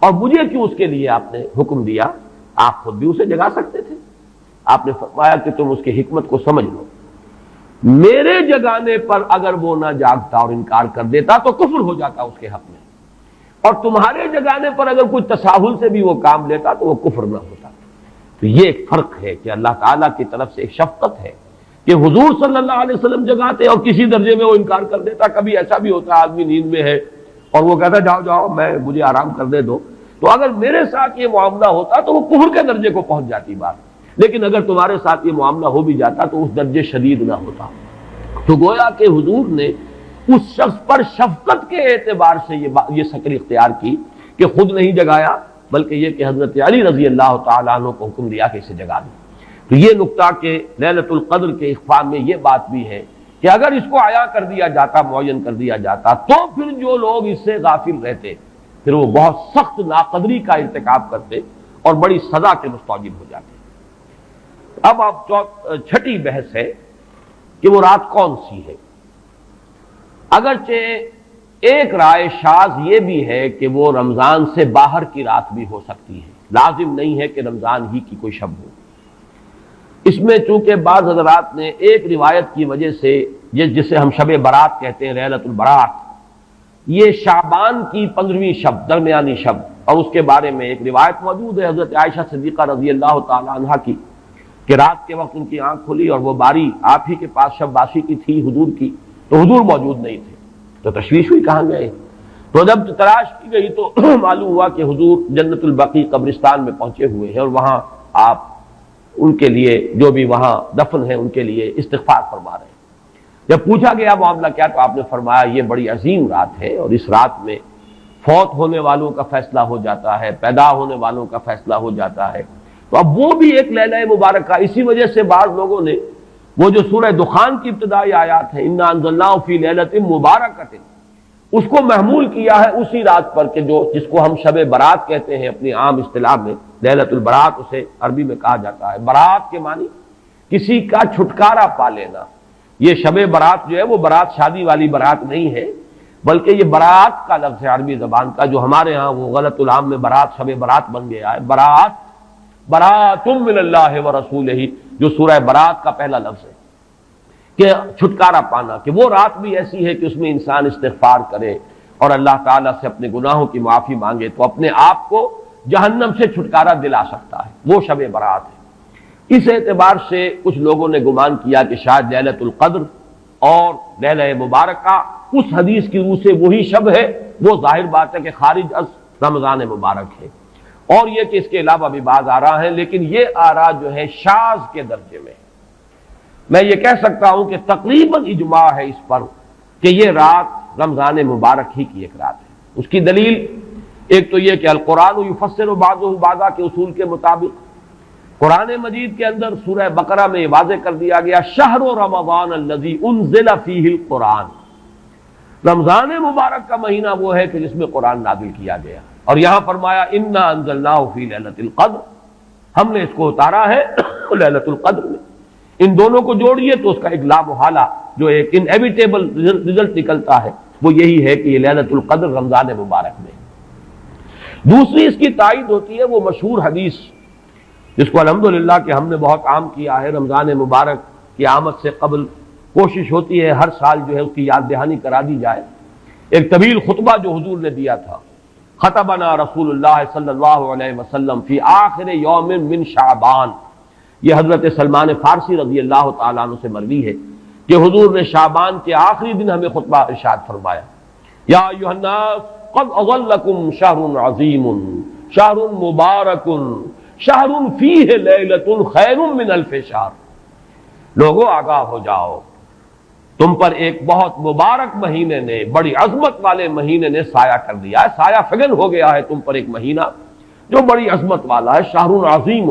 Speaker 1: اور مجھے کیوں اس کے لیے آپ نے حکم دیا؟ آپ خود بھی اسے جگا سکتے تھے. آپ نے فرمایا کہ تم اس کی حکمت کو سمجھ لو. میرے جگانے پر اگر وہ نہ جاگتا اور انکار کر دیتا تو کفر ہو جاتا اس کے حق میں، اور تمہارے جگانے پر اگر کوئی تساہل سے بھی وہ کام لیتا تو وہ کفر نہ ہوتا. تو یہ ایک فرق ہے کہ اللہ تعالیٰ کی طرف سے ایک شفقت ہے کہ حضور صلی اللہ علیہ وسلم جگاتے اور کسی درجے میں وہ انکار کر دیتا. کبھی ایسا بھی ہوتا آدمی نیند میں ہے اور وہ کہتا جاؤ جاؤ مجھے آرام کر دے دو، تو اگر میرے ساتھ یہ معاملہ ہوتا تو وہ کفر کے درجے کو پہنچ جاتی بات. لیکن اگر تمہارے ساتھ یہ معاملہ ہو بھی جاتا تو اس درجے شدید نہ ہوتا. تو گویا کہ حضور نے اس شخص پر شفقت کے اعتبار سے یہ شکل اختیار کی کہ خود نہیں جگایا بلکہ یہ کہ حضرت علی رضی اللہ تعالیٰ عنہ کو حکم دیا کہ اسے جگا دیں۔ تو یہ نقطہ کہ لیلۃ القدر کے اخفاء میں یہ بات بھی ہے کہ اگر اس کو عیاں کر دیا جاتا، معین کر دیا جاتا، تو پھر جو لوگ اس سے غافل رہتے پھر وہ بہت سخت ناقدری کا ارتکاب کرتے اور بڑی سزا کے مستوجب ہو جاتے۔ اب آپ چھٹی بحث ہے کہ وہ رات کون سی ہے۔ اگرچہ ایک رائے شاذ یہ بھی ہے کہ وہ رمضان سے باہر کی رات بھی ہو سکتی ہے، لازم نہیں ہے کہ رمضان ہی کی کوئی شب ہو۔ اس میں چونکہ بعض حضرات نے ایک روایت کی وجہ سے جسے ہم شب برات کہتے ہیں، لیلۃ البرات، یہ شعبان کی 15ویں شب، درمیانی شب، اور اس کے بارے میں ایک روایت موجود ہے حضرت عائشہ صدیقہ رضی اللہ تعالی عنہا کی کہ رات کے وقت ان کی آنکھ کھلی اور وہ باری آپ ہی کے پاس شب باسی کی تھی حضور کی، تو حضور موجود نہیں تھے، تو تشویش ہوئی کہاں گئے۔ تو جب تلاش کی گئی تو معلوم ہوا کہ حضور جنت البقیع قبرستان میں پہنچے ہوئے ہیں اور وہاں آپ ان کے لیے جو بھی وہاں دفن ہیں ان کے لیے استغفار فرما رہے ہیں۔ جب پوچھا گیا معاملہ کیا، تو آپ نے فرمایا یہ بڑی عظیم رات ہے اور اس رات میں فوت ہونے والوں کا فیصلہ ہو جاتا ہے، پیدا ہونے والوں کا فیصلہ ہو جاتا ہے۔ تو اب وہ بھی ایک لیلہ مبارکہ، اسی وجہ سے بعض لوگوں نے وہ جو سورہ دخان کی ابتدائی آیات ہیں انا انزلناہ فی لیلۃ مبارکۃ، اس کو محمول کیا ہے اسی رات پر کہ جس کو ہم شب برات کہتے ہیں اپنی عام اصطلاح میں، لیلۃ البرات اسے عربی میں کہا جاتا ہے۔ برات کے معنی کسی کا چھٹکارا پا لینا۔ یہ شب برات جو ہے وہ برات شادی والی برات نہیں ہے، بلکہ یہ برات کا لفظ ہے عربی زبان کا، جو ہمارے ہاں وہ غلط العام میں برات شب برات بن گیا ہے۔ برات من اللہ ورسولہ، جو سورہ برات کا پہلا لفظ ہے کہ چھٹکارا پانا، کہ وہ رات بھی ایسی ہے کہ اس میں انسان استغفار کرے اور اللہ تعالیٰ سے اپنے گناہوں کی معافی مانگے تو اپنے آپ کو جہنم سے چھٹکارا دلا سکتا ہے، وہ شب برات ہے۔ اس اعتبار سے کچھ لوگوں نے گمان کیا کہ شاید لیلۃ القدر اور لیلہ مبارکہ اس حدیث کی روح سے وہی شب ہے، وہ ظاہر بات ہے کہ خارج از رمضان مبارک ہے، اور یہ کہ اس کے علاوہ بھی بعض آراء ہیں، لیکن یہ آراء جو ہے شاذ کے درجے میں ہے۔ میں یہ کہہ سکتا ہوں کہ تقریباً اجماع ہے اس پر کہ یہ رات رمضان مبارک ہی کی ایک رات ہے۔ اس کی دلیل ایک تو یہ کہ القرآن یفسر بعضہ بعضا کے اصول کے مطابق قرآن مجید کے اندر سورہ بقرہ میں یہ واضح کر دیا گیا شہر رمضان الذی انزل فیہ القرآن، رمضان مبارک کا مہینہ وہ ہے کہ جس میں قرآن نازل کیا گیا، اور یہاں فرمایا انا انزلناہ فی لیلۃ القدر، ہم نے اس کو اتارا ہے لیلۃ القدر میں۔ ان دونوں کو جوڑیے تو اس کا ایک لا محالہ جو ایک انیویٹیبل رزلٹ نکلتا ہے وہ یہی ہے کہ یہ لیلۃ القدر رمضان مبارک میں۔ دوسری اس کی تائید ہوتی ہے وہ مشہور حدیث جس کو الحمدللہ کہ ہم نے بہت عام کیا ہے، رمضان مبارک کی آمد سے قبل کوشش ہوتی ہے ہر سال جو ہے اس کی یاد دہانی کرا دی جائے۔ ایک طویل خطبہ جو حضور نے دیا تھا، خطبنا رسول اللہ صلی اللہ علیہ وسلم فی آخر یوم من شعبان، یہ حضرت سلمان فارسی رضی اللہ تعالیٰ عنہ سے مروی ہے کہ حضور نے شعبان کے آخری دن ہمیں خطبہ ارشاد فرمایا، یا ایھا الناس قد اظلکم شہر عظیم شہر مبارک شہر فیہ لیلۃ خیر من الف شہر، لوگوں آگاہ ہو جاؤ، تم پر ایک بہت مبارک مہینے نے، بڑی عظمت والے مہینے نے سایہ کر دیا ہے، سایہ فگن ہو گیا ہے تم پر ایک مہینہ جو بڑی عظمت والا ہے، شہر عظیم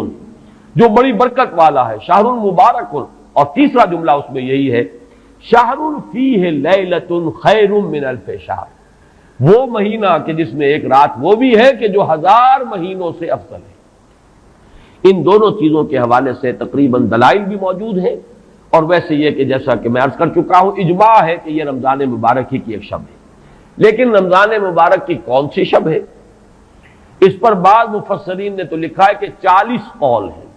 Speaker 1: جو بڑی برکت والا ہے، شہر مبارک، اور تیسرا جملہ اس میں یہی ہے شہر فیہ لیلۃ خیر من الف شہر، وہ مہینہ کہ جس میں ایک رات وہ بھی ہے کہ جو 1000 مہینوں سے افضل ہے۔ ان دونوں چیزوں کے حوالے سے تقریباً دلائل بھی موجود ہیں، اور ویسے یہ کہ جیسا کہ میں عرض کر چکا ہوں اجماع ہے کہ یہ رمضان مبارک ہی کی ایک شب ہے۔ لیکن رمضان مبارک کی کون سی شب ہے، اس پر بعض مفسرین نے تو لکھا ہے کہ 40 قول ہیں۔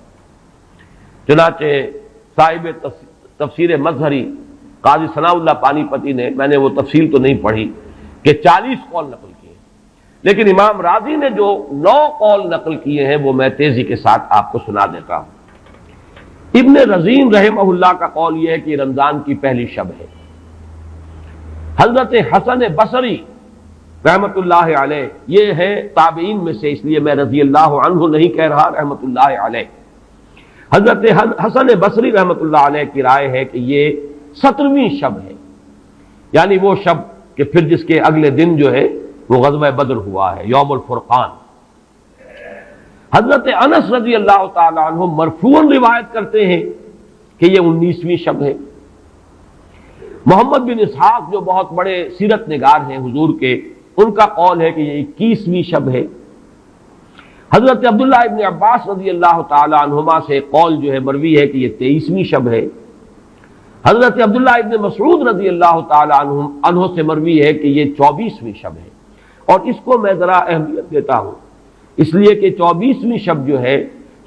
Speaker 1: چنانچہ صاحب تفسیر مظہری قاضی ثناء اللہ پانی پتی نے، میں نے وہ تفصیل تو نہیں پڑھی، کہ 40 قول نقل کیے، لیکن امام راضی نے جو 9 قول نقل کیے ہیں وہ میں تیزی کے ساتھ آپ کو سنا دیتا ہوں۔ ابن رزین رحمہ اللہ کا قول یہ ہے کہ رمضان کی پہلی شب ہے۔ حضرت حسن بصری رحمت اللہ علیہ، یہ ہے تابعین میں سے، اس لیے میں رضی اللہ عنہ نہیں کہہ رہا، رحمت اللہ علیہ، حضرت حسن بصری رحمت اللہ علیہ کی رائے ہے کہ یہ 17ویں شب ہے، یعنی وہ شب کہ پھر جس کے اگلے دن جو ہے وہ غزوہ بدر ہوا ہے، یوم الفرقان۔ حضرت انس رضی اللہ تعالی عنہ مرفوعاً روایت کرتے ہیں کہ یہ 19ویں شب ہے۔ محمد بن اسحاق جو بہت بڑے سیرت نگار ہیں حضور کے، ان کا قول ہے کہ یہ 21ویں شب ہے۔ حضرت عبداللہ ابن عباس رضی اللہ تعالی عنہما سے قول جو ہے مروی ہے کہ یہ 23ویں شب ہے۔ حضرت عبداللہ ابن مسعود رضی اللہ تعالی عنہ سے مروی ہے کہ یہ 24ویں شب ہے۔ اور اس کو میں ذرا اہمیت دیتا ہوں اس لیے کہ 24ویں شب جو ہے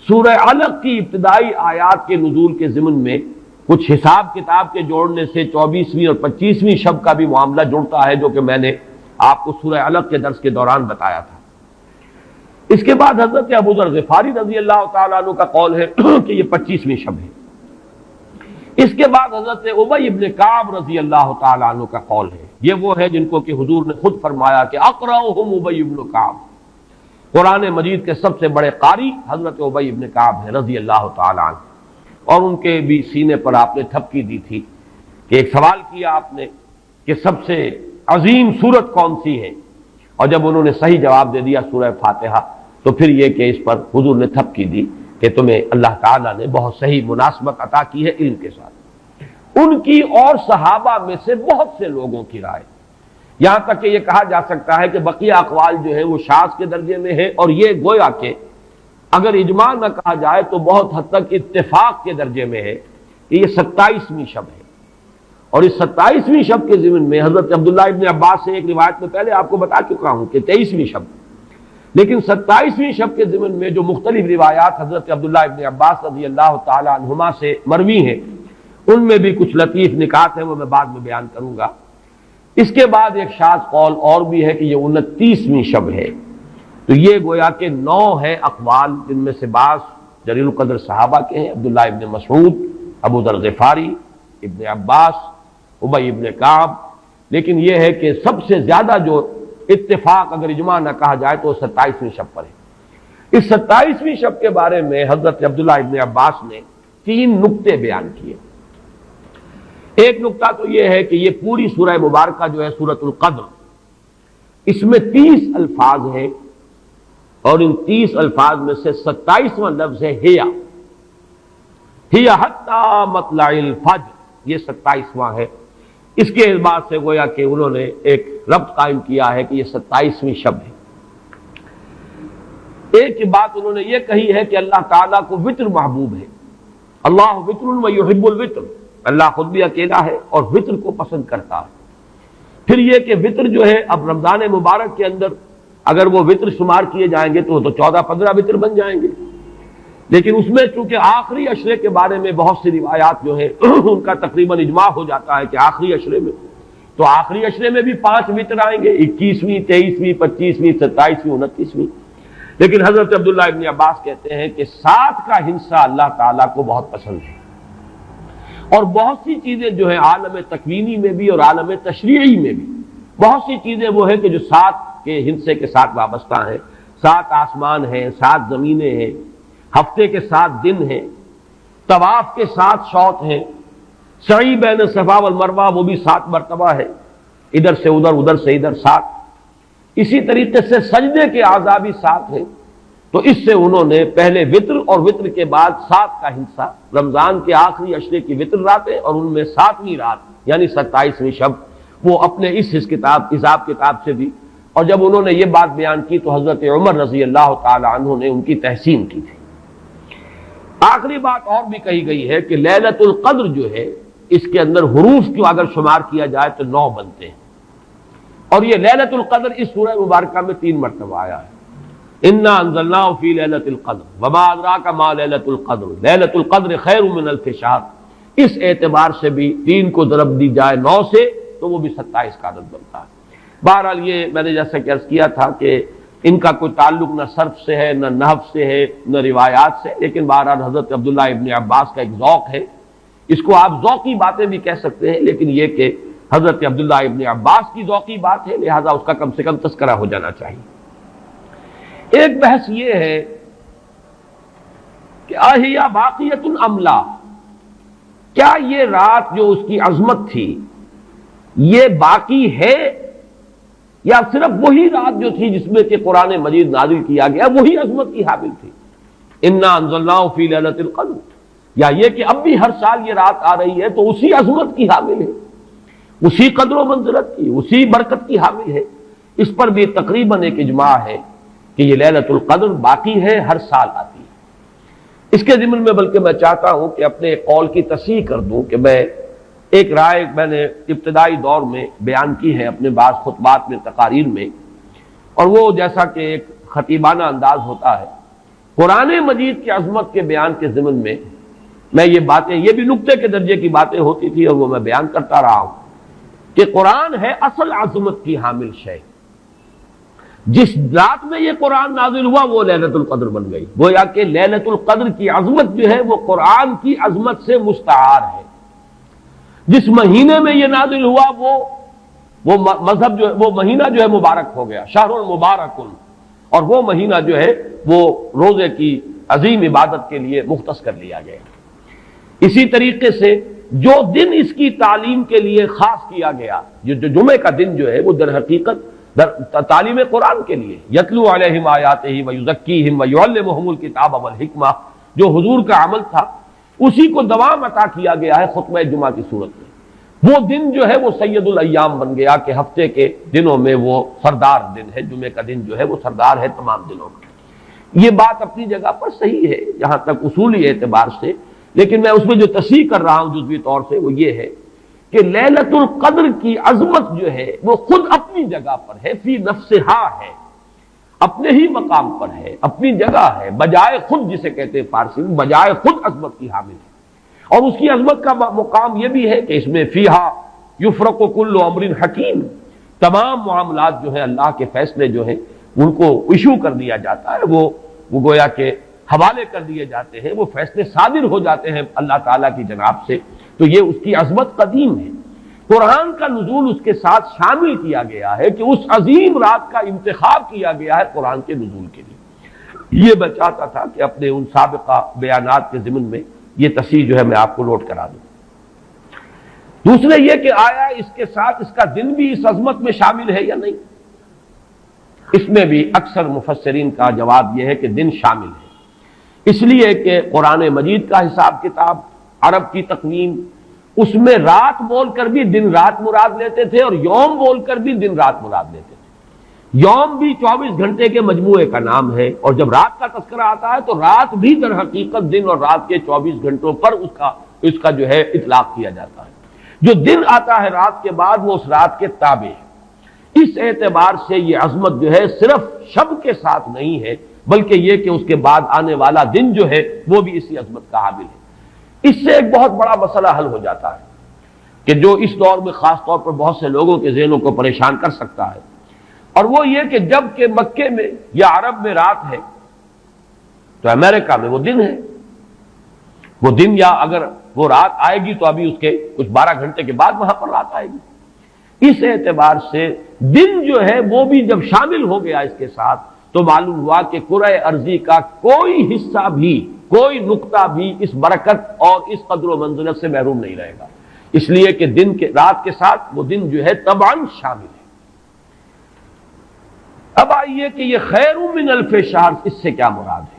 Speaker 1: سورہ علق کی ابتدائی آیات کے نزول کے ضمن میں کچھ حساب کتاب کے جوڑنے سے 24ویں اور 25ویں شب کا بھی معاملہ جڑتا ہے، جو کہ میں نے آپ کو سورہ علق کے درس کے دوران بتایا تھا۔ اس کے بعد حضرت ابو ذر غفاری رضی اللہ تعالیٰ عنہ کا قول ہے کہ یہ 25ویں شب ہے۔ اس کے بعد حضرت ابی ابن کعب رضی اللہ تعالیٰ عنہ کا قول ہے، یہ وہ ہے جن کو کہ حضور نے خود فرمایا کہ اقرأہم ابی ابن کعب، قرآن مجید کے سب سے بڑے قاری حضرت ابی ابن کعب ہیں رضی اللہ تعالیٰ عنہ۔ اور ان کے بھی سینے پر آپ نے تھپکی دی تھی کہ ایک سوال کیا آپ نے کہ سب سے عظیم سورت کون سی ہے، اور جب انہوں نے صحیح جواب دے دیا سورہ فاتحہ، تو پھر یہ کہ اس پر حضور نے تھپکی دی کہ تمہیں اللہ تعالیٰ نے بہت صحیح مناسبت عطا کی ہے علم کے ساتھ۔ ان کی اور صحابہ میں سے بہت سے لوگوں کی رائے، یہاں تک کہ یہ کہا جا سکتا ہے کہ بقیہ اقوال جو ہے وہ شاذ کے درجے میں ہے، اور یہ گویا کہ اگر اجماع نہ کہا جائے تو بہت حد تک اتفاق کے درجے میں ہے کہ یہ 27ویں شب ہے۔ اور اس 27ویں شب کے ضمن میں حضرت عبداللہ ابن عباس سے ایک روایت میں پہلے آپ کو بتا چکا ہوں کہ 23ویں شب، لیکن 27ویں شب کے ضمن میں جو مختلف روایات حضرت عبداللہ ابن عباس رضی اللہ تعالی عنہما سے مروی ہیں، ان میں بھی کچھ لطیف نکات ہیں، وہ میں بعد میں بیان کروں گا۔ اس کے بعد ایک شاذ قول اور بھی ہے کہ یہ 29ویں شب ہے۔ تو یہ گویا کہ 9 ہے اقوال، جن میں سے بعض جلیل القدر صحابہ کے ہیں، عبداللہ ابن مسعود، ابو ذر غفاری، ابن عباس، ابی ابن کعب، لیکن یہ ہے کہ سب سے زیادہ جو اتفاق اگر اجماع نہ کہا جائے تو 27ویں شب پر ہے۔ اس 27ویں شب کے بارے میں حضرت عبداللہ ابن عباس نے 3 نکتے بیان کیے۔ ایک نکتہ تو یہ ہے کہ یہ پوری سورہ مبارکہ جو ہے سورۃ القدر، اس میں 30 الفاظ ہیں، اور ان 30 الفاظ میں سے 27واں لفظ ہے ہیا حتی مطلع الفجر، یہ 27واں ہے۔ اس کے اعتبار سے گویا کہ انہوں نے ایک ربط قائم کیا ہے کہ یہ 27ویں شب ہے۔ ایک بات انہوں نے یہ کہی ہے کہ اللہ تعالیٰ کو وطر محبوب ہے، اللہ وطر و یحب الوطر، اللہ خود بھی اکیلا ہے اور وطر کو پسند کرتا ہے۔ پھر یہ کہ وطر جو ہے اب رمضان مبارک کے اندر اگر وہ وطر شمار کیے جائیں گے تو 14-15 وطر بن جائیں گے، لیکن اس میں چونکہ آخری عشرے کے بارے میں بہت سی روایات جو ہیں ان کا تقریباً اجماع ہو جاتا ہے کہ آخری عشرے میں، تو آخری عشرے میں بھی 5 وطر آئیں گے، 21ویں، 23ویں، 25ویں، 27ویں، 29ویں۔ لیکن حضرت عبداللہ ابن عباس کہتے ہیں کہ 7 کا حصہ اللہ تعالیٰ کو بہت پسند ہے، اور بہت سی چیزیں جو ہیں عالم تکوینی میں بھی اور عالم تشریعی میں بھی بہت سی چیزیں وہ ہیں کہ جو 7 کے حصے کے ساتھ وابستہ ہیں۔ 7 آسمان ہیں، 7 زمینیں ہیں، ہفتے کے 7 دن ہیں، طواف کے 7 شوط ہیں، سعی بین صفا والمروہ وہ بھی 7 مرتبہ ہے، ادھر سے ادھر، ادھر سے ادھر 7۔ اسی طریقے سے سجدے کے اعضاء بھی 7 ہیں، تو اس سے انہوں نے پہلے وطر اور وطر کے بعد 7 کا حصہ، رمضان کے آخری عشرے کی وطر راتیں اور ان میں 7ویں رات یعنی 27ویں شب، وہ اپنے اس حساب کتاب سے بھی۔ اور جب انہوں نے یہ بات بیان کی تو حضرت عمر رضی اللہ تعالی عنہ نے ان کی تحسین کی تھی۔ آخری بات اور بھی کہی گئی ہے کہ لیلۃ القدر جو ہے اس کے اندر حروف کو اگر شمار کیا جائے تو 9 بنتے ہیں، اور یہ لیلۃ القدر اس سورہ مبارکہ میں 3 مرتبہ آیا ہے۔ انا انزلناه فی لیلۃ القدر وما ادراک ما لیلۃ القدر لیلۃ القدر خیر من الف شہر، اس اعتبار سے بھی 3 کو ضرب دی جائے 9 سے تو وہ بھی 27 کا عدد بنتا ہے۔ بہرحال یہ میں نے جیسا کہ عرض کیا تھا کہ ان کا کوئی تعلق نہ صرف سے ہے، نہ نحو سے ہے، نہ روایات سے، لیکن بہرحال حضرت عبداللہ ابن عباس کا ایک ذوق ہے، اس کو آپ ذوقی باتیں بھی کہہ سکتے ہیں، لیکن یہ کہ حضرت عبداللہ ابن عباس کی ذوقی بات ہے، لہذا اس کا کم سے کم تذکرہ ہو جانا چاہیے۔ ایک بحث یہ ہے کہ اہیا باقیۃ ام لا، کیا یہ رات جو اس کی عظمت تھی یہ باقی ہے یا صرف وہی رات جو تھی جس میں کہ قرآن مجید نازل کیا گیا وہی عظمت کی حامل تھی؟ انا انزلناہ فی لیلۃ القدر، یا یہ کہ اب بھی ہر سال یہ رات آ رہی ہے تو اسی عظمت کی حامل ہے، اسی قدر و منزلت کی، اسی برکت کی حامل ہے؟ اس پر بھی تقریباً ایک اجماع ہے کہ یہ لیلۃ القدر باقی ہے، ہر سال آتی ہے۔ اس کے ضمن میں بلکہ میں چاہتا ہوں کہ اپنے قول کی تصحیح کر دوں کہ میں ایک رائے میں نے ابتدائی دور میں بیان کی ہے اپنے بعض خطبات میں، تقاریر میں، اور وہ جیسا کہ ایک خطیبانہ انداز ہوتا ہے، قرآن مجید کی عظمت کے بیان کے ضمن میں یہ باتیں، یہ بھی نقطے کے درجے کی باتیں ہوتی تھی اور وہ میں بیان کرتا رہا ہوں کہ قرآن ہے اصل عظمت کی حامل شے۔ جس رات میں یہ قرآن نازل ہوا وہ لیلۃ القدر بن گئی، گویا کہ لیلۃ القدر کی عظمت جو ہے وہ قرآن کی عظمت سے مستعار ہے۔ جس مہینے میں یہ نازل ہوا وہ مذہب جو ہے، وہ مہینہ جو ہے مبارک ہو گیا، شہر مبارک، اور وہ مہینہ جو ہے وہ روزے کی عظیم عبادت کے لیے مختص کر لیا گیا۔ اسی طریقے سے جو دن اس کی تعلیم کے لیے خاص کیا گیا، جو جمعے کا دن جو ہے وہ در حقیقت تعلیم قرآن کے لیے، یتلو علیہم آیاتہ ویزکیہم ویعلمہم الکتاب والحکمہ، جو حضور کا عمل تھا اسی کو دوام عطا کیا گیا ہے خطبہ جمعہ کی صورت میں۔ وہ دن جو ہے وہ سید الایام بن گیا کہ ہفتے کے دنوں میں وہ سردار دن ہے، جمعے کا دن جو ہے وہ سردار ہے تمام دنوں میں۔ یہ بات اپنی جگہ پر صحیح ہے جہاں تک اصولی اعتبار سے، لیکن میں اس میں جو تصحیح کر رہا ہوں جزوی طور سے وہ یہ ہے کہ لیلۃ القدر کی عظمت جو ہے وہ خود اپنی جگہ پر ہے، فی نفسہا ہے، اپنے ہی مقام پر ہے، اپنی جگہ ہے، بجائے خود، جسے کہتے ہیں فارسی میں بجائے خود عظمت کی حامل ہے۔ اور اس کی عظمت کا مقام یہ بھی ہے کہ اس میں فیہا یفرق کل امر حکیم، تمام معاملات جو ہیں اللہ کے فیصلے جو ہیں ان کو ایشو کر دیا جاتا ہے، وہ گویا کہ حوالے کر دیے جاتے ہیں، وہ فیصلے صادر ہو جاتے ہیں اللہ تعالیٰ کی جناب سے، تو یہ اس کی عظمت قدیم ہے۔ قرآن کا نزول اس کے ساتھ شامل کیا گیا ہے کہ اس عظیم رات کا انتخاب کیا گیا ہے قرآن کے نزول کے لیے۔ یہ میں چاہتا تھا کہ اپنے ان سابقہ بیانات کے ضمن میں یہ تصحیح جو ہے میں آپ کو نوٹ کرا دوں۔ دوسرے یہ کہ آیا اس کے ساتھ اس کا دن بھی اس عظمت میں شامل ہے یا نہیں؟ اس میں بھی اکثر مفسرین کا جواب یہ ہے کہ دن شامل ہے، اس لیے کہ قرآن مجید کا حساب کتاب، عرب کی تقویم، اس میں رات بول کر بھی دن رات مراد لیتے تھے اور یوم بول کر بھی دن رات مراد لیتے تھے۔ یوم بھی 24 گھنٹے کے مجموعے کا نام ہے، اور جب رات کا تذکرہ آتا ہے تو رات بھی در حقیقت دن اور رات کے 24 گھنٹوں پر اس کا جو ہے اطلاق کیا جاتا ہے۔ جو دن آتا ہے رات کے بعد وہ اس رات کے تابع ہے۔ اس اعتبار سے یہ عظمت جو ہے صرف شب کے ساتھ نہیں ہے، بلکہ یہ کہ اس کے بعد آنے والا دن جو ہے وہ بھی اسی عظمت کا حامل ہے۔ اس سے ایک بہت بڑا مسئلہ حل ہو جاتا ہے کہ جو اس دور میں خاص طور پر بہت سے لوگوں کے ذہنوں کو پریشان کر سکتا ہے، اور وہ یہ کہ جب کہ مکے میں یا عرب میں رات ہے تو امریکہ میں وہ دن ہے۔ وہ دن، یا اگر وہ رات آئے گی تو ابھی اس کے کچھ 12 گھنٹے کے بعد وہاں پر رات آئے گی۔ اس اعتبار سے دن جو ہے وہ بھی جب شامل ہو گیا اس کے ساتھ تو معلوم ہوا کہ کرۂ ارضی کا کوئی حصہ بھی، کوئی نقطہ بھی اس برکت اور اس قدر و منزلت سے محروم نہیں رہے گا، اس لیے کہ دن کے رات کے ساتھ وہ دن جو ہے طبعاً شامل ہے۔ اب آئیے کہ یہ خیر من الف شہر، اس سے کیا مراد ہے؟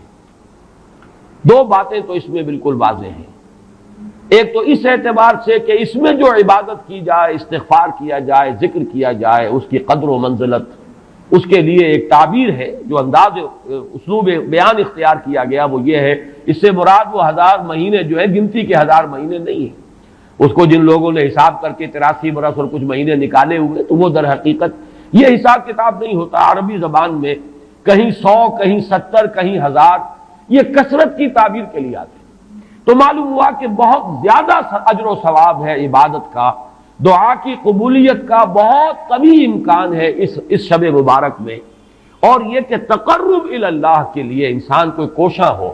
Speaker 1: دو باتیں تو اس میں بالکل واضح ہیں۔ ایک تو اس اعتبار سے کہ اس میں جو عبادت کی جائے، استغفار کیا جائے، ذکر کیا جائے، اس کی قدر و منزلت، اس کے لیے ایک تعبیر ہے، جو انداز اسلوب بیان اختیار کیا گیا وہ یہ ہے، اس سے مراد وہ 1000 مہینے جو ہے گنتی کے 1000 مہینے نہیں ہیں۔ اس کو جن لوگوں نے حساب کر کے 83 برس اور کچھ مہینے نکالے ہوئے تو وہ در حقیقت یہ حساب کتاب نہیں ہوتا۔ عربی زبان میں کہیں 100، کہیں 70، کہیں 1000، یہ کثرت کی تعبیر کے لیے آتے ہیں۔ تو معلوم ہوا کہ بہت زیادہ اجر و ثواب ہے عبادت کا، دعا کی قبولیت کا بہت طویل امکان ہے اس شب مبارک میں، اور یہ کہ تقرب الی اللہ کے لیے انسان کوئی کوشاں ہو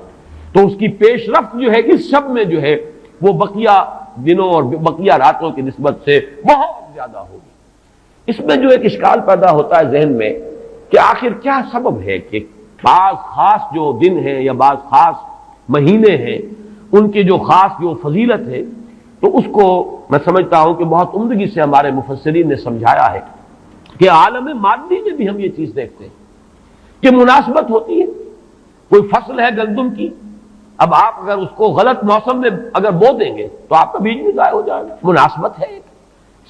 Speaker 1: تو اس کی پیش رفت جو ہے اس شب میں جو ہے وہ بقیہ دنوں اور بقیہ راتوں کی نسبت سے بہت زیادہ ہوگی۔ اس میں جو ایک اشکال پیدا ہوتا ہے ذہن میں کہ آخر کیا سبب ہے کہ بعض خاص جو دن ہیں یا بعض خاص مہینے ہیں ان کی جو خاص جو فضیلت ہے، تو اس کو میں سمجھتا ہوں کہ بہت عمدگی سے ہمارے مفسرین نے سمجھایا ہے۔ کہ عالم مادی میں بھی ہم یہ چیز دیکھتے ہیں کہ مناسبت ہوتی ہے. کوئی فصل ہے گندم کی، اب آپ اگر اس کو غلط موسم میں اگر بو دیں گے تو آپ کا بیج بھی ضائع ہو جائے گا. مناسبت ہے،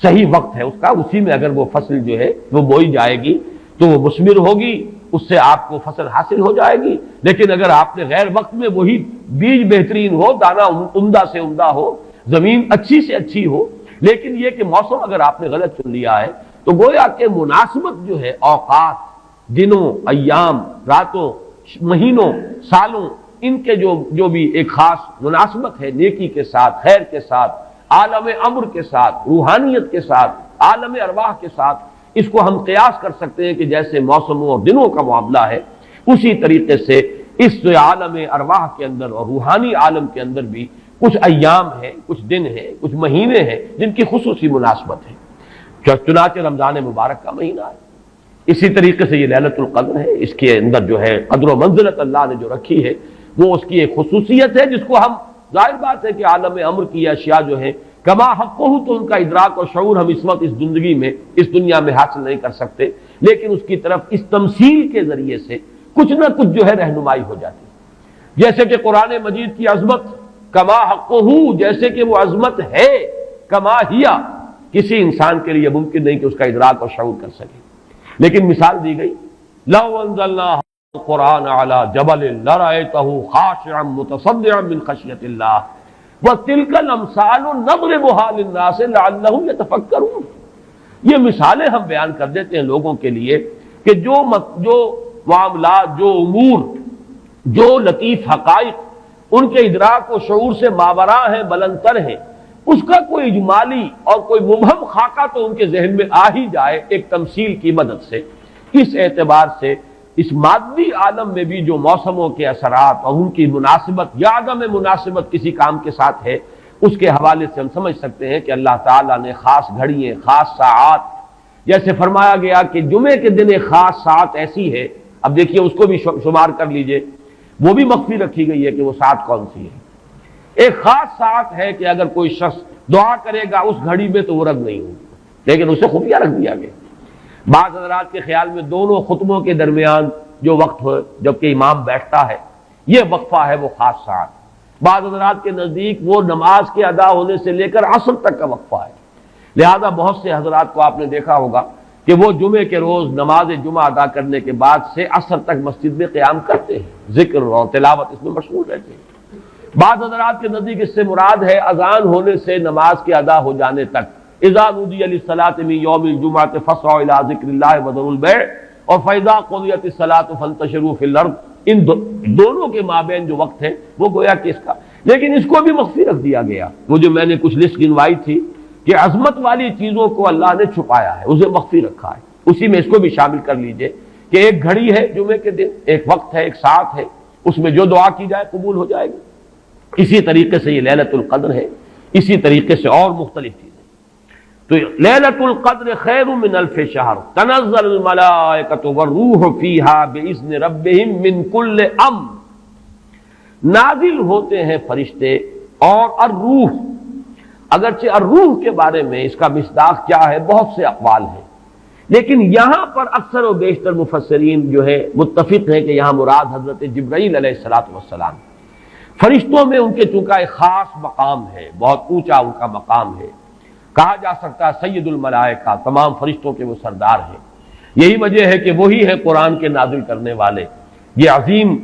Speaker 1: صحیح وقت ہے اس کا، اسی میں اگر وہ فصل جو ہے وہ بوئی جائے گی تو وہ مثمر ہوگی، اس سے آپ کو فصل حاصل ہو جائے گی. لیکن اگر آپ نے غیر وقت میں وہی بیج بہترین ہو، دانہ عمدہ سے عمدہ ہو، زمین اچھی سے اچھی ہو، لیکن یہ کہ موسم اگر آپ نے غلط چن لیا ہے، تو گویا کہ مناسبت جو ہے اوقات، دنوں، ایام، راتوں، مہینوں، سالوں، ان کے جو بھی ایک خاص مناسبت ہے نیکی کے ساتھ، خیر کے ساتھ، عالم امر کے ساتھ، روحانیت کے ساتھ، عالم ارواح کے ساتھ، اس کو ہم قیاس کر سکتے ہیں کہ جیسے موسموں اور دنوں کا معاملہ ہے، اسی طریقے سے اس عالم ارواح کے اندر اور روحانی عالم کے اندر بھی کچھ ایام ہیں، کچھ دن ہیں، کچھ مہینے ہیں جن کی خصوصی مناسبت ہے. چنانچہ رمضان مبارک کا مہینہ ہے، اسی طریقے سے یہ لیلۃ القدر ہے، اس کے اندر جو ہے قدر و منزلت اللہ نے جو رکھی ہے وہ اس کی ایک خصوصیت ہے جس کو ہم، ظاہر بات ہے کہ عالم امر کی اشیاء جو ہیں کما حق ہو تو ان کا ادراک اور شعور ہم اس وقت اس زندگی میں اس دنیا میں حاصل نہیں کر سکتے، لیکن اس کی طرف اس تمثیل کے ذریعے سے کچھ نہ کچھ جو ہے رہنمائی ہو جاتی ہے. جیسے کہ قرآن مجید کی عظمت کما حق ہو، جیسے کہ وہ عظمت ہے، کما ہیا، کسی انسان کے لیے ممکن نہیں کہ اس کا ادراک اور شعور کر سکے. لیکن مثال دی گئی، لو انزلنا القرآن علی جبل لرأیتہ خاشعا متصدعا من خشیۃ اللہ وَتِلْكَ الْأَمْثَالُ نَضْرِبُهَا لِلنَّاسِ لَعَلَّهُمْ يَتَفَكَّرُونَ. یہ مثالیں ہم بیان کر دیتے ہیں لوگوں کے لیے کہ جو معاملات، جو امور، جو لطیف حقائق ان کے ادراک و شعور سے ماوراء ہیں، بلندتر ہیں، اس کا کوئی اجمالی اور کوئی مبہم خاکہ تو ان کے ذہن میں آ ہی جائے ایک تمثیل کی مدد سے. اس اعتبار سے اس مادی عالم میں بھی جو موسموں کے اثرات اور ان کی مناسبت یا عدم مناسبت کسی کام کے ساتھ ہے، اس کے حوالے سے ہم سمجھ سکتے ہیں کہ اللہ تعالیٰ نے خاص گھڑیاں، خاص ساعات، جیسے فرمایا گیا کہ جمعے کے دن ایک خاص ساعت ایسی ہے، اب دیکھیے اس کو بھی شمار کر لیجئے، وہ بھی مخفی رکھی گئی ہے کہ وہ ساعت کون سی ہے. ایک خاص ساعت ہے کہ اگر کوئی شخص دعا کرے گا اس گھڑی میں تو وہ رد نہیں ہوگی، لیکن اسے خفیہ رکھ دیا گیا. بعض حضرات کے خیال میں دونوں خطبوں کے درمیان جو وقت ہو جبکہ امام بیٹھتا ہے یہ وقفہ ہے وہ خاص ساعت. بعض حضرات کے نزدیک وہ نماز کے ادا ہونے سے لے کر عصر تک کا وقفہ ہے. لہذا بہت سے حضرات کو آپ نے دیکھا ہوگا کہ وہ جمعے کے روز نماز جمعہ ادا کرنے کے بعد سے عصر تک مسجد میں قیام کرتے ہیں، ذکر اور تلاوت اس میں مشغول رہتے ہیں. بعض حضرات کے نزدیک اس سے مراد ہے اذان ہونے سے نماز کے ادا ہو جانے تک، اذا نودی للصلاۃ من یوم الجمعۃ فاسعوا الی ذکر اللہ وذروا البیع اور فاذا قضیت الصلاۃ فانتشروا فی الارض، ان دونوں کے مابین جو وقت ہے وہ گویا کہ اس کا، لیکن اس کو بھی مخفی رکھ دیا گیا. وہ جو میں نے کچھ لسٹ گنوائی تھی کہ عظمت والی چیزوں کو اللہ نے چھپایا ہے، اسے مخفی رکھا ہے، اسی میں اس کو بھی شامل کر لیجئے کہ ایک گھڑی ہے جمعے کے دن، ایک وقت ہے، ایک ساعت ہے، اس میں جو دعا کی جائے قبول ہو جائے گی. اسی طریقے سے یہ لیلۃ القدر ہے، اسی طریقے سے اور مختلف چیزیں. تو لیلۃ القدر خیر من الف شہر تنزل الملائکۃ والروح فیہا باذن ربہم من کل امر. نازل ہوتے ہیں فرشتے اور الروح. اگرچہ الروح کے بارے میں اس کا مصداق کیا ہے بہت سے اقوال ہیں، لیکن یہاں پر اکثر و بیشتر مفسرین جو ہے متفق ہیں کہ یہاں مراد حضرت جبرائیل علیہ السلام. فرشتوں میں ان کے چونکہ ایک خاص مقام ہے، بہت اونچا ان کا مقام ہے، کہا جا سکتا ہے سید الملائکہ، تمام فرشتوں کے وہ سردار ہیں. یہی وجہ ہے کہ وہی ہے قرآن کے نازل کرنے والے. یہ عظیم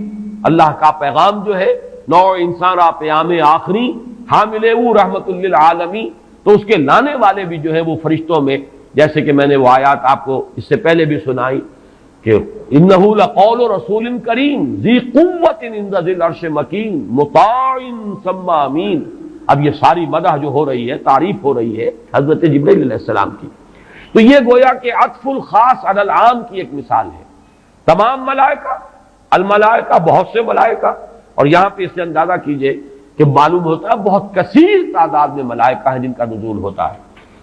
Speaker 1: اللہ کا پیغام جو ہے، نوع انسان پیام آخری حامل او رحمت للعالمین، تو اس کے لانے والے بھی جو ہے وہ فرشتوں میں، جیسے کہ میں نے وہ آیات آپ کو اس سے پہلے بھی سنائی کہ انہ لقول رسول کریم ذی قوت عند ذی العرش مکین مطاع ثم امین. اب یہ ساری مدح جو ہو رہی ہے، تعریف ہو رہی ہے حضرت جبرائیل علیہ السلام کی، تو یہ گویا کہ عطف الخاص علی العام کی ایک مثال ہے. تمام ملائکہ، الملائکہ بہت سے ملائکہ، اور یہاں پہ اس سے اندازہ کیجئے کہ معلوم ہوتا ہے بہت کثیر تعداد میں ملائکہ ہیں جن کا نزول ہوتا ہے.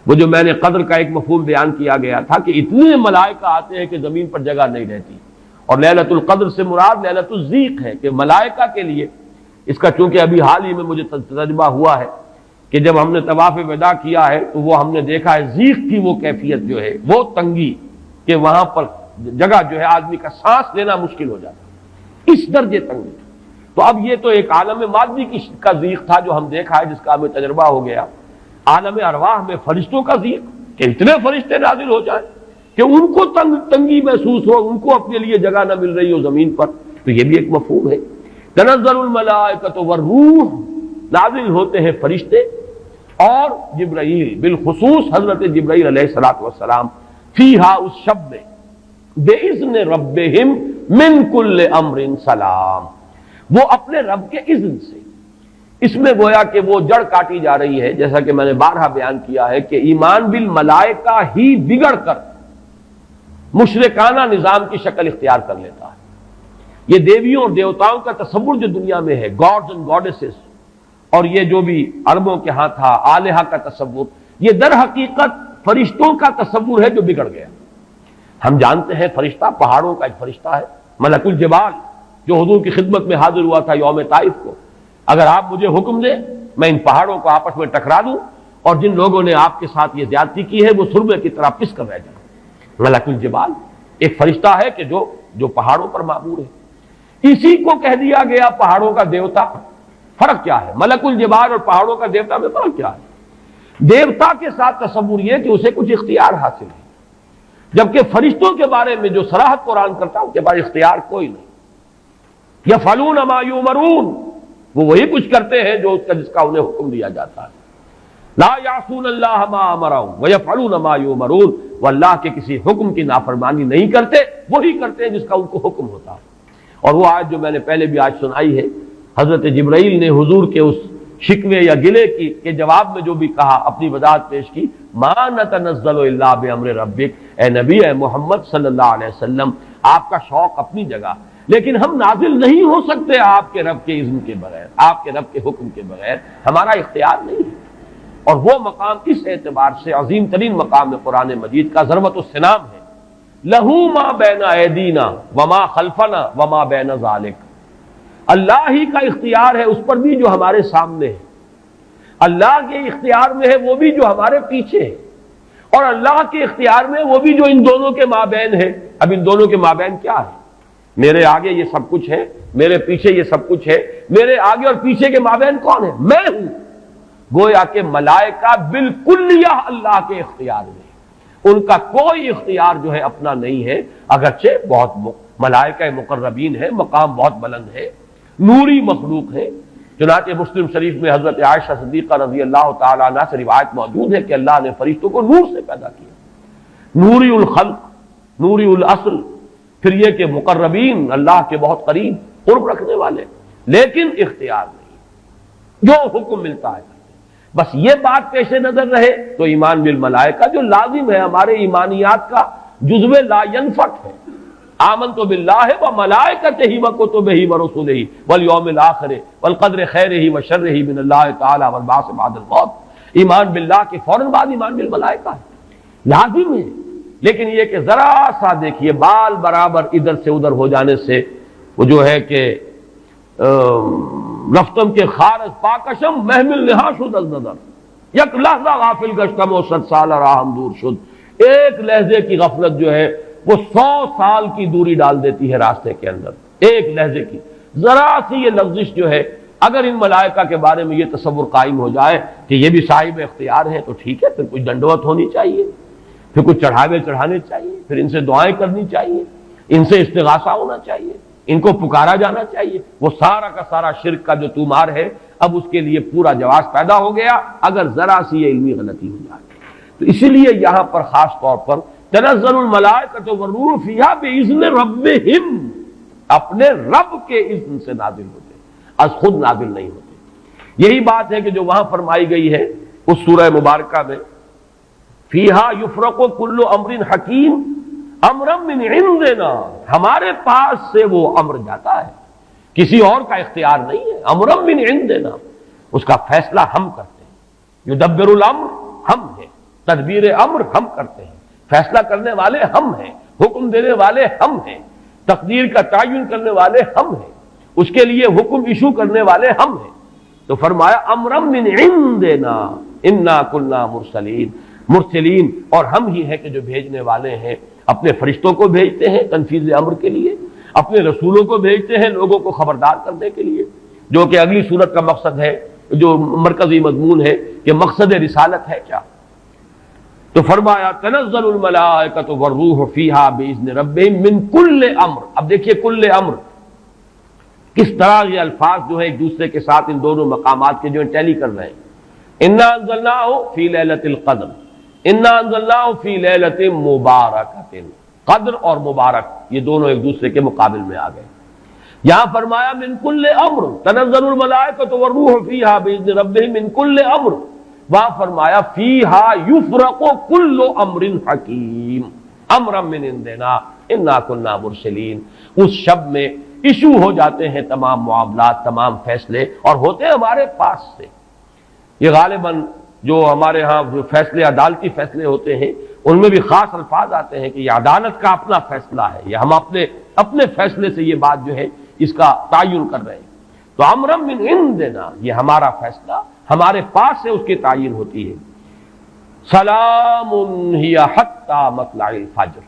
Speaker 1: وہ جو میں نے قدر کا ایک مفہوم بیان کیا گیا تھا کہ اتنے ملائکہ آتے ہیں کہ زمین پر جگہ نہیں رہتی، اور لیلۃ القدر سے مراد لیلۃ الضیق ہے کہ ملائکہ کے لیے اس کا، چونکہ ابھی حال ہی میں مجھے تجربہ ہوا ہے کہ جب ہم نے طواف وداع کیا ہے تو وہ ہم نے دیکھا ہے ضیق کی وہ کیفیت جو ہے، وہ تنگی، کہ وہاں پر جگہ جو ہے آدمی کا سانس لینا مشکل ہو جاتا، اس درجے تنگ ہے۔ تو اب یہ تو ایک عالم مادی کا ضیق تھا جو ہم دیکھا ہے، جس کا ہمیں تجربہ ہو گیا۔ عالم ارواح میں فرشتوں کا ضیق کہ اتنے فرشتے نازل ہو جائیں کہ ان کو تنگی محسوس ہو، ان کو اپنے لیے جگہ نہ مل رہی ہو زمین پر، تو یہ بھی ایک مفہوم ہے۔ تنزل الملائکۃ والروح، نازل ہوتے ہیں فرشتے اور جبرائیل، بالخصوص حضرت جبرائیل علیہ الصلوۃ والسلام، فیہا، اس شب میں، بِإِذْنِ رَبِّهِمْ مِنْ كُلِّ أَمْرٍ سلام، وہ اپنے رب کے اذن سے۔ اس میں گویا کہ وہ جڑ کاٹی جا رہی ہے، جیسا کہ میں نے بارہا بیان کیا ہے کہ ایمان بالملائکہ ہی بگڑ کر مشرکانہ نظام کی شکل اختیار کر لیتا ہے۔ یہ دیویوں اور دیوتاؤں کا تصور جو دنیا میں ہے، گاڈز اینڈ گاڈیسز، اور یہ جو بھی عربوں کے ہاں تھا آلہہ کا تصور، یہ در حقیقت فرشتوں کا تصور ہے جو بگڑ گیا۔ ہم جانتے ہیں فرشتہ پہاڑوں کا ایک فرشتہ ہے، ملک الجبال، جو حضور کی خدمت میں حاضر ہوا تھا یوم طائف کو، اگر آپ مجھے حکم دیں میں ان پہاڑوں کو آپس میں ٹکرا دوں اور جن لوگوں نے آپ کے ساتھ یہ زیادتی کی ہے وہ سرمے کی طرح پس کر رہ جائیں۔ ملک الجبال ایک فرشتہ ہے کہ جو پہاڑوں پر معمور ہے، اسی کو کہہ دیا گیا پہاڑوں کا دیوتا۔ فرق کیا ہے ملک الجبال اور پہاڑوں کا دیوتا میں؟ فرق کیا ہے؟ دیوتا کے ساتھ تصور یہ کہ اسے کچھ اختیار حاصل ہے، جبکہ فرشتوں کے بارے میں جو صراحت قرآن کرتا ہے ان کے پاس اختیار کوئی نہیں۔ یفعلون ما یؤمرون، وہ وہی کچھ کرتے ہیں جس کا انہیں حکم دیا جاتا ہے۔ لا یعصون اللہ ما امرهم ویفعلون ما یؤمرون، وہ اللہ کے کسی حکم کی نافرمانی نہیں کرتے، وہی کرتے ہیں جس کا ان کو حکم ہوتا ہے۔ اور وہ آیت جو میں نے پہلے بھی آج سنائی ہے، حضرت جبرائیل نے حضور کے اس شکوے یا گلے کے جواب میں جو بھی کہا، اپنی وضاحت پیش کی، ما نتنزل الا بامر ربک، اے نبی، اے محمد صلی اللہ علیہ وسلم، آپ کا شوق اپنی جگہ، لیکن ہم نازل نہیں ہو سکتے آپ کے رب کے اذن کے بغیر، آپ کے رب کے حکم کے بغیر، ہمارا اختیار نہیں ہے۔ اور وہ مقام اس اعتبار سے عظیم ترین مقام قرآن مجید کا ضربۃ السلام ہے، لہو ما بین ایدینا وما خلفنا وما بین ذالک، اللہ ہی کا اختیار ہے اس پر بھی جو ہمارے سامنے ہے، اللہ کے اختیار میں ہے وہ بھی جو ہمارے پیچھے ہے، اور اللہ کے اختیار میں وہ بھی جو ان دونوں کے مابین ہے۔ اب ان دونوں کے مابین کیا ہے؟ میرے آگے یہ سب کچھ ہے، میرے پیچھے یہ سب کچھ ہے، میرے آگے اور پیچھے کے مابین کون ہے؟ میں ہوں۔ گویا کہ ملائکہ بالکلیہ اللہ کے اختیار میں، ان کا کوئی اختیار جو ہے اپنا نہیں ہے، اگرچہ بہت ملائکہ مقربین ہے، مقام بہت بلند ہے، نوری مخلوق ہے۔ چنانچہ مسلم شریف میں حضرت عائشہ صدیقہ رضی اللہ تعالی عنہا سے روایت موجود ہے کہ اللہ نے فرشتوں کو نور سے پیدا کیا، نوری الخلق، نوری الاصل، پھر یہ کہ مقربین، اللہ کے بہت قریب قرب رکھنے والے، لیکن اختیار نہیں، جو حکم ملتا ہے۔ بس یہ بات پیش نظر رہے تو ایمان بالملائکہ جو لازم ہے، ہمارے ایمانیات کا جزو لا ینفٹ ہے۔ آمنت باللہ وملائکتہ وکتبہ ورسلہ والیوم الآخر والقدر خیرہ وشرہ من اللہ تعالی والبعث بعد الموت۔ ایمان باللہ کے فوراً بعد ایمان بالملائکہ ہے، لازم ہے۔ لیکن یہ کہ ذرا سا دیکھیے بال برابر ادھر سے ادھر ہو جانے سے وہ جو ہے کہ رفتم کے خارج پاکشم محمل نہا شد از نظر، یک لحظہ غافل گشتم و 100 سال راہم دور شد، ایک لحظے کی غفلت جو ہے وہ 100 سال کی دوری ڈال دیتی ہے راستے کے اندر، ایک لحظے کی ذرا سی یہ لفظش جو ہے۔ اگر ان ملائکہ کے بارے میں یہ تصور قائم ہو جائے کہ یہ بھی صاحب اختیار ہے تو ٹھیک ہے، پھر کچھ دنڈوت ہونی چاہیے، پھر کچھ چڑھاوے چڑھانے چاہیے، پھر ان سے دعائیں کرنی چاہیے، ان سے استغاثہ ہونا چاہیے، ان کو پکارا جانا چاہیے۔ وہ سارا کا سارا شرک کا جو طومار ہے اب اس کے لیے پورا جواز پیدا ہو گیا اگر ذرا سی یہ علمی غلطی ہو جائے۔ تو اسی لیے یہاں پر خاص طور پر تنزل الملائکۃ والروح فیہا بإذن ربہم، اپنے رب کے اذن سے نازل ہوتے، از خود نازل نہیں ہوتے۔ یہی بات ہے کہ جو وہاں فرمائی گئی ہے اس سورہ مبارکہ میں، فیہا یفرق کل امر حکیم امرا من عندنا، ہمارے پاس سے وہ امر جاتا ہے، کسی اور کا اختیار نہیں ہے، امرا من عندنا، اس کا فیصلہ ہم کرتے ہیں، یدبر الامر ہم ہیں، تدبیر امر ہم کرتے ہیں، فیصلہ کرنے والے ہم ہیں، حکم دینے والے ہم ہیں، تقدیر کا تعین کرنے والے ہم ہیں، اس کے لیے حکم ایشو کرنے والے ہم ہیں۔ تو فرمایا امرا من عندنا انا کنا مرسلین، مرسلین، اور ہم ہی ہیں کہ جو بھیجنے والے ہیں، اپنے فرشتوں کو بھیجتے ہیں تنفیذ امر کے لیے، اپنے رسولوں کو بھیجتے ہیں لوگوں کو خبردار کرنے کے لیے، جو کہ اگلی صورت کا مقصد ہے، جو مرکزی مضمون ہے کہ مقصد رسالت ہے کیا۔ تو فرمایا تنزل الملائکۃ والروح فیہا باذن ربہم من کل امر۔ اب دیکھیے کل امر کس طرح یہ الفاظ جو ہے ایک دوسرے کے ساتھ ان دونوں مقامات کے جو ٹیلی کر رہے ہیں۔ انا انزلناہ فی لیلۃ القدر، انا انزلناہ فی لیلۃ مبارکۃ، قدر اور مبارک یہ دونوں ایک دوسرے کے مقابل میں آ گئے۔ یہاں فرمایا من کل امر، تنزل الملائکۃ والروح فیہا باذن ربہم من کل امر، وہاں فرمایا فیہا یفرق کل امر حکیم امرا من عندنا انا کنا مرسلین۔ اس شب میں ایشو ہو جاتے ہیں تمام معاملات، تمام فیصلے، اور ہوتے ہیں ہمارے پاس سے۔ یہ غالباً جو ہمارے ہاں جو فیصلے عدالتی فیصلے ہوتے ہیں ان میں بھی خاص الفاظ آتے ہیں کہ یہ عدالت کا اپنا فیصلہ ہے، یہ ہم اپنے فیصلے سے یہ بات جو ہے اس کا تعین کر رہے ہیں۔ تو امرا من عندنا، یہ ہمارا فیصلہ ہمارے پاس سے اس کی تعین ہوتی ہے۔ سلام ہی حتی مطلع الفجر،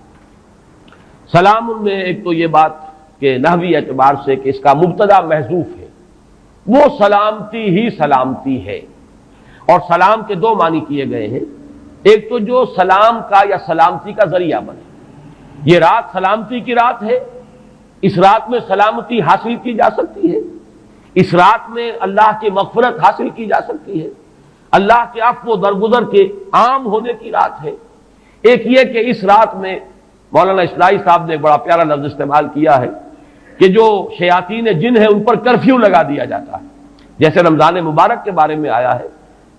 Speaker 1: سلام میں ایک تو یہ بات کہ نحوی اعتبار سے کہ اس کا مبتدا محذوف ہے، وہ سلامتی ہی سلامتی ہے، اور سلام کے دو معنی کیے گئے ہیں، ایک تو جو سلام کا یا سلامتی کا ذریعہ بنے، یہ رات سلامتی کی رات ہے، اس رات میں سلامتی حاصل کی جا سکتی ہے، اس رات میں اللہ کی مغفرت حاصل کی جا سکتی ہے، اللہ کے عفو و درگزر کے عام ہونے کی رات ہے۔ ایک یہ کہ اس رات میں مولانا اصلاحی صاحب نے ایک بڑا پیارا لفظ استعمال کیا ہے کہ جو شیاطین جن ہیں ان پر کرفیو لگا دیا جاتا ہے، جیسے رمضان مبارک کے بارے میں آیا ہے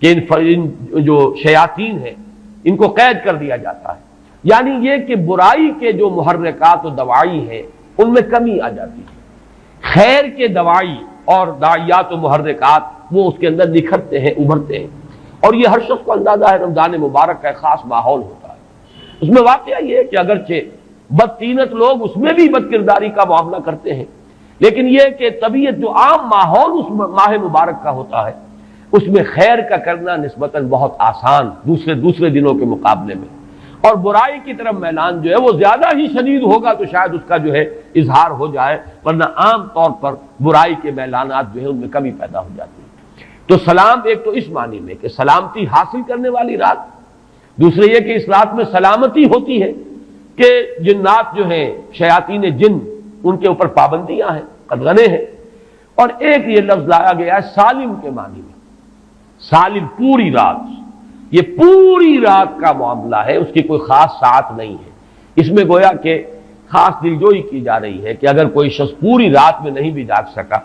Speaker 1: کہ ان جو شیاطین ہیں ان کو قید کر دیا جاتا ہے، یعنی یہ کہ برائی کے جو محرکات و دواعی ہیں ان میں کمی آ جاتی ہے، خیر کے دواعی اور داعیات و محرکات وہ اس کے اندر نکھرتے ہیں، ابھرتے ہیں، اور یہ ہر شخص کو اندازہ ہے رمضان مبارک کا ایک خاص ماحول ہوتا ہے۔ اس میں واقعہ یہ ہے کہ اگرچہ بدطینت لوگ اس میں بھی بد کرداری کا معاملہ کرتے ہیں، لیکن یہ کہ طبیعت جو عام ماحول اس ماہ مبارک کا ہوتا ہے اس میں خیر کا کرنا نسبتاً بہت آسان دوسرے دنوں کے مقابلے میں، اور برائی کی طرف میلان جو ہے وہ زیادہ ہی شدید ہوگا تو شاید اس کا جو ہے اظہار ہو جائے، ورنہ عام طور پر برائی کے میلانات جو ہے ان میں کمی پیدا ہو جاتی ہے۔ تو سلام ایک تو اس معنی میں کہ سلامتی حاصل کرنے والی رات، دوسرے یہ کہ اس رات میں سلامتی ہوتی ہے کہ جنات جو ہیں شیاطین جن ان کے اوپر پابندیاں ہیں، قدغنے ہیں، اور ایک یہ لفظ لایا گیا ہے سالم کے معنی میں، سالم پوری رات، یہ پوری رات کا معاملہ ہے، اس کی کوئی خاص ساعت نہیں ہے۔ اس میں گویا کہ خاص دلجوئی کی جا رہی ہے کہ اگر کوئی شخص پوری رات میں نہیں بھی جاگ سکا،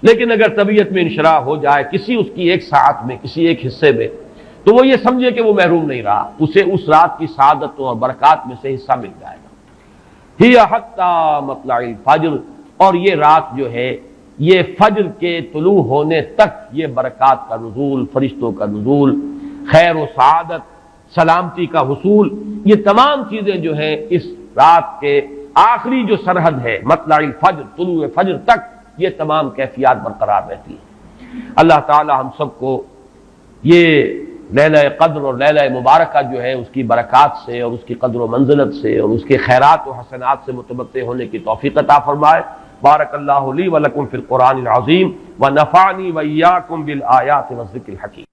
Speaker 1: لیکن اگر طبیعت میں انشراح ہو جائے کسی اس کی ایک ساعت میں، کسی ایک حصے میں، تو وہ یہ سمجھے کہ وہ محروم نہیں رہا، اسے اس رات کی سعادتوں اور برکات میں سے حصہ مل جائے گا۔ ہی حتی مطلع الفجر، اور یہ رات جو ہے یہ فجر کے طلوع ہونے تک یہ برکات کا نزول، فرشتوں کا نزول، خیر و سعادت، سلامتی کا حصول، یہ تمام چیزیں جو ہیں اس رات کے آخری جو سرحد ہے مطلع الفجر، طلوع فجر تک یہ تمام کیفیات برقرار رہتی ہیں۔ اللہ تعالی ہم سب کو یہ لیلہ قدر اور لیلہ مبارکہ جو ہے اس کی برکات سے اور اس کی قدر و منزلت سے اور اس کے خیرات و حسنات سے متمتع ہونے کی توفیق عطا فرمائے۔ بارک اللہ لی ولکم فی القرآن العظیم ونفعنی وإیاکم بالآیات والذکر الحکیم۔